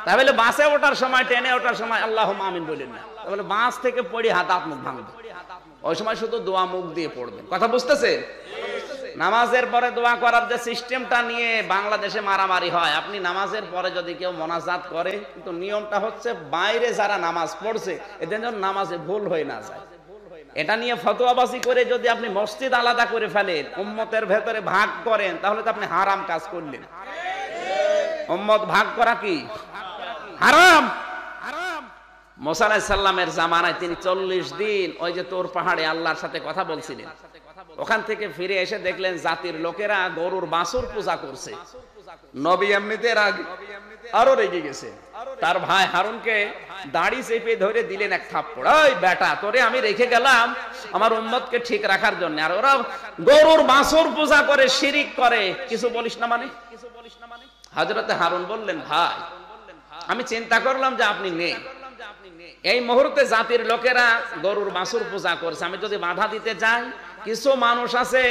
তাহলে বাসে ওঠার সময়, ট্রেনে ওঠার সময় আল্লাহুম্মা আমিন বলেন না। তাহলে বাস থেকে পড়ে হাত মুখ ভাঙবে, ওই সময় শুধু দোয়া মুখ দিয়ে পড়বেন। কথা বুঝতেছেন? নামাজের পরে দোয়া করার যে সিস্টেমটা নিয়ে বাংলাদেশে মারামারি হয়, আপনি নামাজের পরে যদি কেউ মোনাজাত করে, কিন্তু নিয়মটা হচ্ছে বাইরে যারা নামাজ পড়ছে এদের জন্য নামাজে ভুল হয়ে না যায়। এটা নিয়ে ফতোয়াবাজি করে যদি আপনি মসজিদ আলাদা করে ফেলেন, উম্মতের ভেতরে ভাগ করেন, তাহলে তো আপনি হারাম কাজ করলেন। উম্মত ভাগ করা কি হারাম? মুসা আলাইহিস সালামের জামানায় তিনি 40 দিন ওই যে তোর পাহাড়ে আল্লাহর সাথে কথা বলছিলেন। ওখান থেকে ফিরে এসে দেখলেন জাতির লোকেরা গরুর বাছুর পূজা করছে। নবী এমনিতে রাগী, আরো রেগে গেছে। তার ভাই হারুনকে দাড়ি চেপে ধরে দিলেন এক থাপ্পড়। ওই বেটা, তোরে আমি রেখে গেলাম আমার উম্মতকে ঠিক রাখার জন্য, আর ওরা গরুর বাছুর পূজা করে, শিরিক করে, কিছু বলিস না মানে? হযরতে হারুন বললেন, ভাই আমি চিন্তা করলাম যে আপনি নেই, এই মুহূর্তে জাতির লোকেরা গরুর বাছুর পূজা করছে, আমি যদি বাধা দিতে যাই, কিছু মানুষ আছে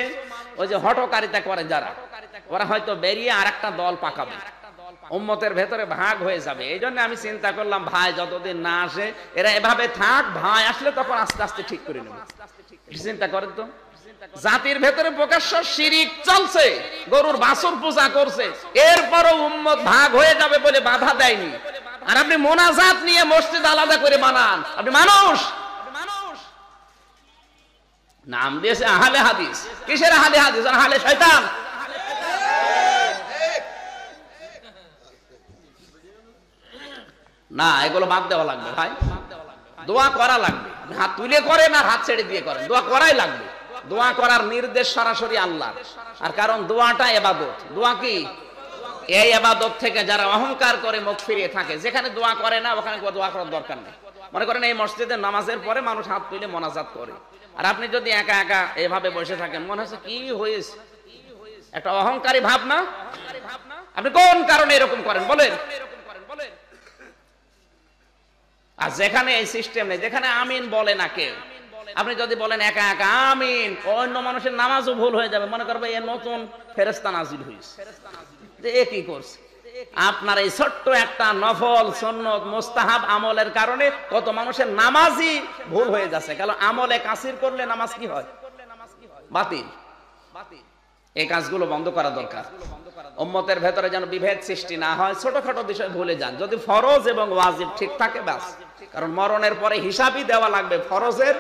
ওই যে হঠকারিতা করে যারা, ওরা হয়তো বেরিয়ে আরেকটা দল পাকাবে, উম্মতের ভেতরে ভাগ হয়ে যাবে। এই জন্য আমি চিন্তা করলাম ভাই যতদিন না আসে এরা এভাবে থাক, ভাই আসলে তখন আস্তে আস্তে ঠিক করে নেব। চিন্তা করেন তো, জাতির ভেতরে প্রকাশ্য শিরিক চলছে, গরুর বাছুর পূজা করছে, এরপরও উম্মত ভাগ হয়ে যাবে বলে বাধা দেয়নি। আর আপনি মোনাজাত নিয়ে মসজিদ আলাদা করে বানান, আপনি মানুষ নাম দিয়েছে আহলে হাদিস। কিসের আহলে হাদিস? আহলে শয়তান। না, এগুলো বাদ দেওয়া লাগবে ভাই, দোয়া করা লাগবে। হাত তুলে করে না হাত ছেড়ে দিয়ে করেন, দোয়া করাই লাগবে। দোয়া করার নির্দেশ সরাসরি আল্লাহর, আর কারণ দোয়াটা ইবাদত। দোয়া কি? এই ইবাদত থেকে যারা অহংকার করে মুখ ফিরিয়ে থাকে, যেখানে দোয়া করে না ওখানে দোয়া করার দরকার নেই। মনে করেন এই মসজিদে নামাজের পরে মানুষ হাত তুলে মোনাজাত করে, আর আপনি যদি একা একা এভাবে বসে থাকেন, মনে হচ্ছে কি হয়েছে, একটা অহংকারী ভাবনা। আপনি কোন কারণে এরকম করেন বলেন? আর যেখানে এই সিস্টেম নেই, যেখানে আমিন বলে না কেউ, আপনি যদি বলেন একা একা আমিন, অন্য মানুষের নামাজও ভুল হয়ে যাবে, মনে করবে এ নতুন ফেরেশতা নাজিল হয়েছে, এ কি করছে। আপনার এই ছোট্ট একটা নফল সুন্নত মুস্তাহাব আমলের কারণে কত মানুষের নামাজই ভুল হয়ে যাচ্ছে। কারণ আমলে কাসির করলে নামাজ কি হয়? বাতিল। এই কাজগুলো বন্ধ করা দরকার। উম্মতের ভেতরে যেন বিভেদ সৃষ্টি না হয়, ছোটখাটো বিষয় ভুলে যান। যদি ফরজ এবং ওয়াজিব ঠিক থাকে ব্যাস, কারণ মরণের পরে হিসাবই দেওয়া লাগবে ফরজের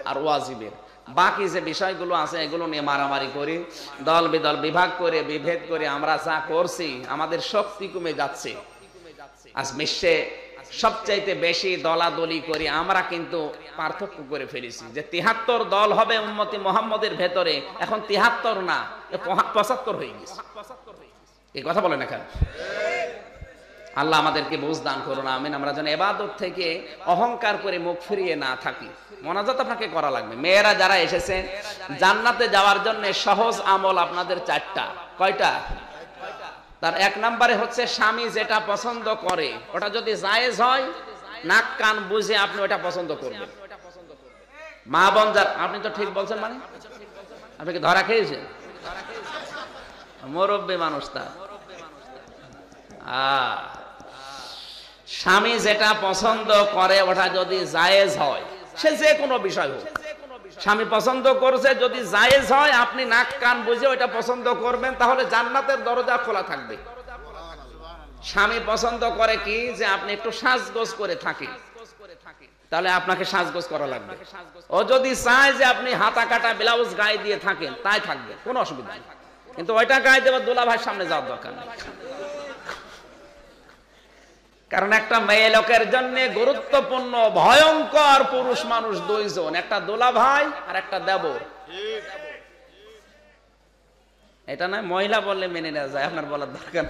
আর ওয়াজিবের। বাকি যে বিষয়গুলো আছে এগুলো নিয়ে মারামারি করি, দল বিদল বিভাগ করে বিভেদ করে আমরা যা করছি, আমাদের শক্তি কমে যাচ্ছে। আজ বিশ্বে সবচাইতে বেশি দলাদলি করি আমরা, কিন্তু পার্থক্য করে ফেলেছি যে ৭৩ দল হবে উম্মতি মুহাম্মদের ভেতরে, এখন ৭৩ না ৭৫ হয়ে গেছে। এই কথা বলেন এখানে। আল্লাহ আমাদেরকে বুঝ দান করুন, আমিন। আমরা যেন ইবাদত থেকে অহংকার করে মুখ ফিরিয়ে না থাকি। মোনাজাত আপনাকে করা লাগবে। মেয়েরা যারা এসেছেন জান্নাতে যাওয়ার জন্য সহজ আমল আপনাদের ৪টা। কয়টা? তার ১ নম্বরে হচ্ছে স্বামী যেটা পছন্দ করে ওটা যদি জায়েজ হয়, নাক কান বুঝে আপনি ওটা পছন্দ করবেন। মা বোন যার, আপনি তো ঠিক বলছেন, মানে আপনি কি ধরা খেয়েছেন? মুরব্বী মানুষ তা। স্বামী যেটা পছন্দ করে ওটা যদি জায়েজ হয়, সে যে কোনো বিষয় হোক, স্বামী পছন্দ করছে যদি জায়েজ হয়, আপনি নাক কান বুঝে ওইটা পছন্দ করবেন, তাহলে জান্নাতের দরজা খোলা থাকবে। স্বামী পছন্দ করে কি যে আপনি একটু সাজগোজ করে থাকেন, তাহলে আপনাকে সাজগোজ করা লাগবে। ও যদি চায় যে আপনি হাতা কাটা ব্লাউজ গায়ে দিয়ে থাকেন, তাই থাকবে, কোনো অসুবিধা নেই। কিন্তু ওইটা গায়ে দেওয়ার দোলা ভাইয়ের সামনে যাওয়ার দরকার নেই। কারণ একটা মেয়ে লোকের জন্য গুরুত্বপূর্ণ ভয়ঙ্কর পুরুষ মানুষ দুইজন, একটা দোলা ভাই আর একটা দেবর। এটা নয় মহিলা বললে মেনে নেওয়া যায়, আপনার বলার দরকার।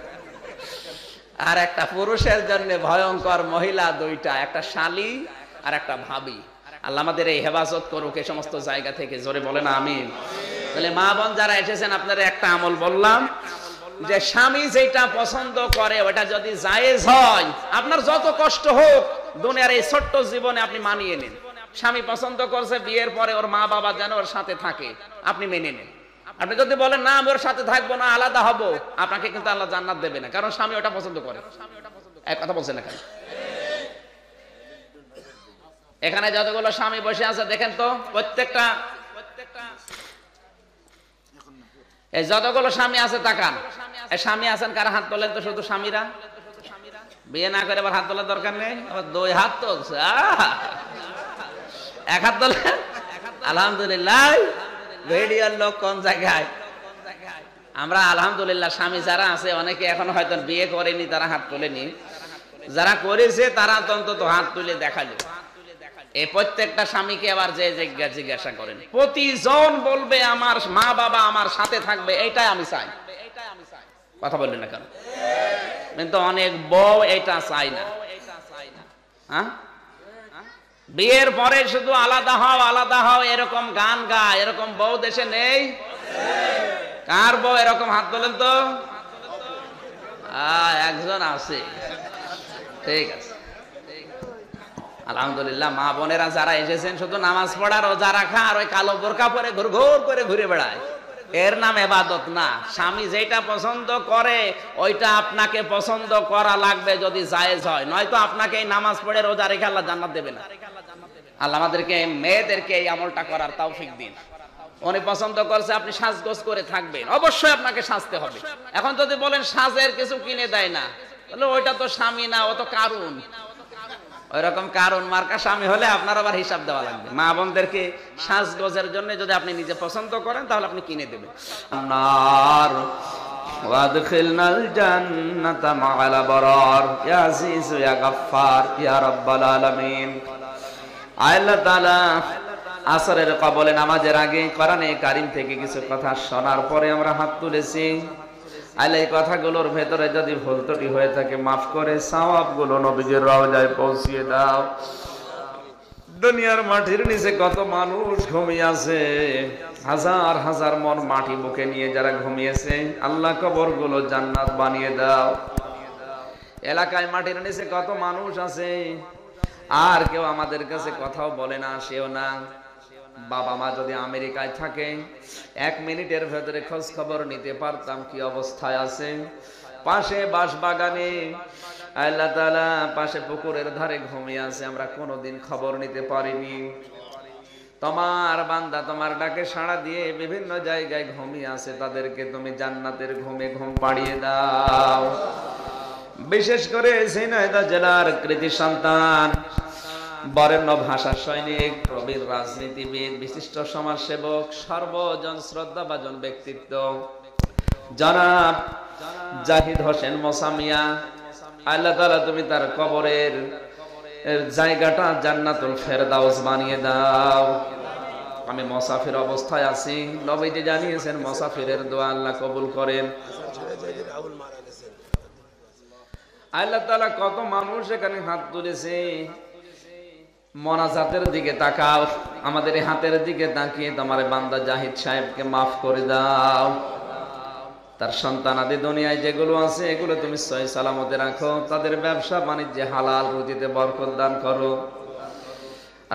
আর একটা পুরুষের জন্য ভয়ঙ্কর মহিলা দুইটা, একটা শালী আর একটা ভাবি। আল্লাহ আমাদের এই হেফাজত করুক এই সমস্ত জায়গা থেকে, জোরে বলেন আমিন। তাহলে মা বোন যারা এসেছেন, আপনারা একটা আমল বললাম যে স্বামী যেটা পছন্দ করে ওটা যদি জায়েজ হয়, আপনার যত কষ্ট হোক দুনিয়ার এই ছোট্ট জীবনে আপনি মানিয়ে নিন। স্বামী পছন্দ করছে বিয়ের পরে ওর মা বাবা যেন ওর সাথে থাকে, আপনি মেনে নিন। আপনি যদি বলেন না আমি ওর সাথে থাকবো না, আলাদা হব, আপনাকে কিন্তু আল্লাহ জান্নাত দেবে না, কারণ স্বামী ওটা পছন্দ করে। এক কথা বলছেন এখানে। এখানে যতগুলো স্বামী বসে আছে দেখেন তো, প্রত্যেকটা এই যতগুলো স্বামী আছে তাকান, স্বামী আছেন কারা? হাত তোলেন তো। শুধু স্বামীরা, বিয়ে না করে আবার হাত তোলার দরকার নেই, আবার 2 হাত তুলছে। 1 হাত তোলেন, আলহামদুলিল্লাহ। ভিডিওর লোক কোন জায়গায়? আমরা আলহামদুলিল্লাহ স্বামী যারা আছে, অনেকে এখন হয়তো বিয়ে করেনি, তারা হাত তোলেনি। যারা করেছে তারা অন্তত হাত তুলে দেখালো। এই প্রত্যেকটা স্বামীকে আবার যে জিজ্ঞাসা করেন, প্রতিজন বলবে আমার মা বাবা আমার সাথে থাকবে, এইটাই আমি চাই। কথা বললেন না কেন? কিন্তু অনেক বউ এটা চাই না। হ্যাঁ, বিয়ের পরে শুধু আলাদা হও এরকম গান গায়, এরকম বউ দেশে নেই? কার বউ এরকম? হাত তোলেন তো। একজন আছে, ঠিক আছে, আলহামদুলিল্লাহ। মা বোনেরা যারা এসেছেন শুধু নামাজ পড়ার, রোজা রাখা আর ওই কালো বোরকা পরে ঘুর করে ঘুরে বেড়ায়, এর নাম ইবাদত না। স্বামী যেটা পছন্দ করে ওইটা আপনাকে পছন্দ করা লাগবে যদি জায়েজ হয়, নয়তো আপনাকে এই নামাজ পড়ে রোজা রেখে আল্লাহ জান্নাত দেবে না। আল্লাহ আমাদেরকে মেয়েদেরকে এই আমলটা করার তৌফিক দিন। উনি পছন্দ করছে আপনি সাজগোজ করে থাকবেন, অবশ্যই আপনাকে সাজতে হবে। এখন যদি বলেন সাজের কিছু কিনে দেয় না, তাহলে ওইটা তো স্বামী না, ও তো কারণ। ওইরকম কারণ মার্কা স্বামী হলে আপনার আবার হিসাব দেওয়া লাগবে। মা বোনদেরকে সাজগোজের জন্য যদি আপনি নিজে পছন্দ করেন তাহলে আপনি কিনে দেবেন। নার ওয়াদখিলনাল জান্নাতা মা'আল আবরার ইয়া আজিজ ইয়া গাফফার ইয়া রাব্বাল আলামিন। আল্লাহ তাআলা আসরের কবলে নামাজের আগে কোরআনে কারীম থেকে কিছু কথা শোনার পরে আমরা হাত তুলেছি। আল্লাহ এই কথাগুলোর ভেতরে যদি ভুল ত্রুটি হয়ে থাকে মাফ করে সওয়াবগুলো নবীজির রওজায় পৌঁছিয়ে দাও। দুনিয়ার মাটির নিচে কত মানুষ ঘুমিয়ে আছে, হাজার হাজার মন মাটি বুকে নিয়ে যারা ঘুমিয়েছে, আল্লাহ কবরগুলো জান্নাত বানিয়ে দাও। এলাকায় মাটির নিচে কত মানুষ আছে, আর কেউ আমাদের কাছে কথাও বলে না, সেও না। বাবা মা যদি আমেরিকায় থাকে, 1 মিনিটের ভেতরে খোঁজ খবর নিতে পারতাম কি অবস্থায় আছে। পাশে বাঁশবাগানে আল্লাহ তাআলা পাশে পুকুরের ধারে ঘুমিয়ে আছে, আমরা কোনোদিন খবর নিতে পারিনি। তোমার বান্দা তোমার ডাকে সাড়া দিয়ে বিভিন্ন জায়গায় ঘুমিয়ে আছে, তাদেরকে তুমি জান্নাতের ঘুমে ঘুম পাড়িয়ে দাও। বিশেষ করে ঝিনাইদহ জেলার কৃতি সন্তান, বরেণ্য ভাষা সৈনিক, প্রবীর রাজনীতিবিদ, বিশিষ্ট সমাজসেবক, সর্বজন শ্রদ্ধাভাজন ব্যক্তিত্ব জনাব জাহিদ হোসেন মোসামিয়া, আল্লাহ তাআলা তুমি তার কবরের জায়গাটা জান্নাতুল ফেরদাউস বানিয়ে দাও। আমি মুসাফির অবস্থায় আছি, নবীজি জানিয়েছেন মুসাফিরের দোয়া আল্লাহ কবুল করেন। আল্লাহ তাআলা কত মানুষ এখানে হাত তুলেছে, মোনাজাতের দিকে তাকাও, আমাদের এই হাতের দিকে তাকিয়ে তোমার বান্দা জাহিদ সাহেবকে মাফ করে দাও। তার সন্তানাদি দুনিয়ায় যেগুলো আছে এগুলো তুমি সহি সালামতে রাখো, তাদের ব্যবসা বাণিজ্যে হালাল রুজিতে বরকত দান করো।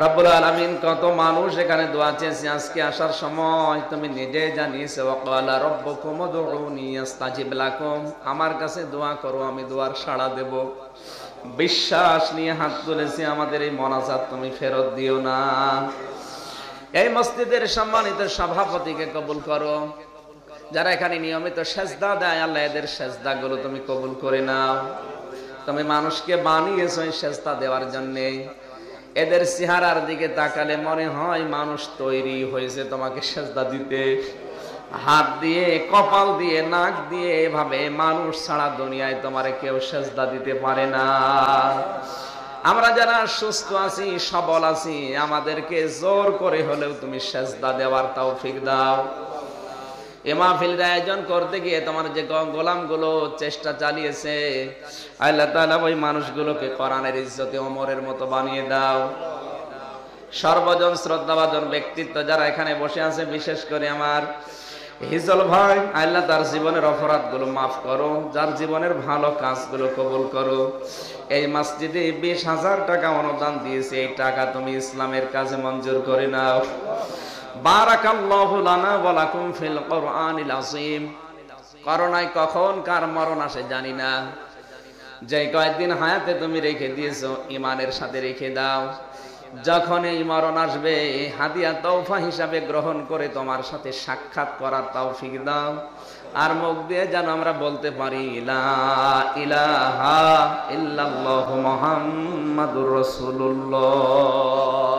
রব্বুল আলামিন কত মানুষ এখানে দোয়া চেয়েছে, আজকে আসার সময় তুমি নিজে জানিয়েছো ওয়াকালা রাব্বুকুম উদউনি আস্তাজিব লাকুম, আমার কাছে দোয়া করো আমি দোয়ার সাড়া দেব। বিশ্বাস নিয়ে হাত তুলেছি, আমাদের এই মোনাজাত তুমি ফেরত দিও না। এই মসজিদের সম্মানিত সভাপতিকে কবুল করো, যারা এখানে নিয়মিত সেজদা দেয় আল্লাহ এদের সেজদাগুলো তুমি কবুল করে নাও। তুমি মানুষকে বানিয়েছো এই সেজদা দেওয়ার জন্যে, এদের চেহারার দিকে তাকালে মনে হয় মানুষ তৈরি হয়েছে তোমাকে সেজদা দিতে। হাত দিয়ে, কপাল দিয়ে, নাক দিয়ে, এভাবে মানুষ ছাড়া দুনিয়ায় তোমারে কেউ সেজদা দিতে পারে না। আমরা যারা সুস্থ আছি, সবল আছি, আমাদেরকে জোর করে হলেও তুমি সেজদা দেওয়ার তৌফিক দাও। এ মাহফিলের আয়োজন করতে গিয়ে তোমার যে গোলামগুলো চেষ্টা চালিয়েছে, আল্লাহ তাআলা ওই মানুষগুলোকে কোরআনের ইজ্জতে ওমরের মতো বানিয়ে দাও। সর্বজন শ্রদ্ধাভাজন ব্যক্তিত্ব যারা এখানে বসে আছে, বিশেষ করে আমার হিজল ভাই, আল্লাহ তার জীবনের অপরাধগুলো মাফ করো, যার জীবনের ভালো কাজগুলো কবুল করো। এই মসজিদে 20,000 টাকা অনুদান দিয়েছে, এই টাকা তুমি ইসলামের কাজে মঞ্জুর করে নাও। বারাকাল্লাহু লানা ওয়া লাকুম ফিল কোরআনিল আযীম। করোনায় কখন কার মরণ আসে জানি না, যে কয়েকদিন হায়াতে তুমি রেখে দিয়েছো ঈমানের সাথে রেখে দাও। যখন এই মরণ আসবে হাদিয়া তওফা হিসাবে গ্রহণ করে তোমার সাথে সাক্ষাৎ করার তৌফিক দাও। আর মুখ দিয়ে যেন আমরা বলতে পারি লা ইলাহা ইল্লাল্লাহু মুহাম্মাদুর রাসূলুল্লাহ।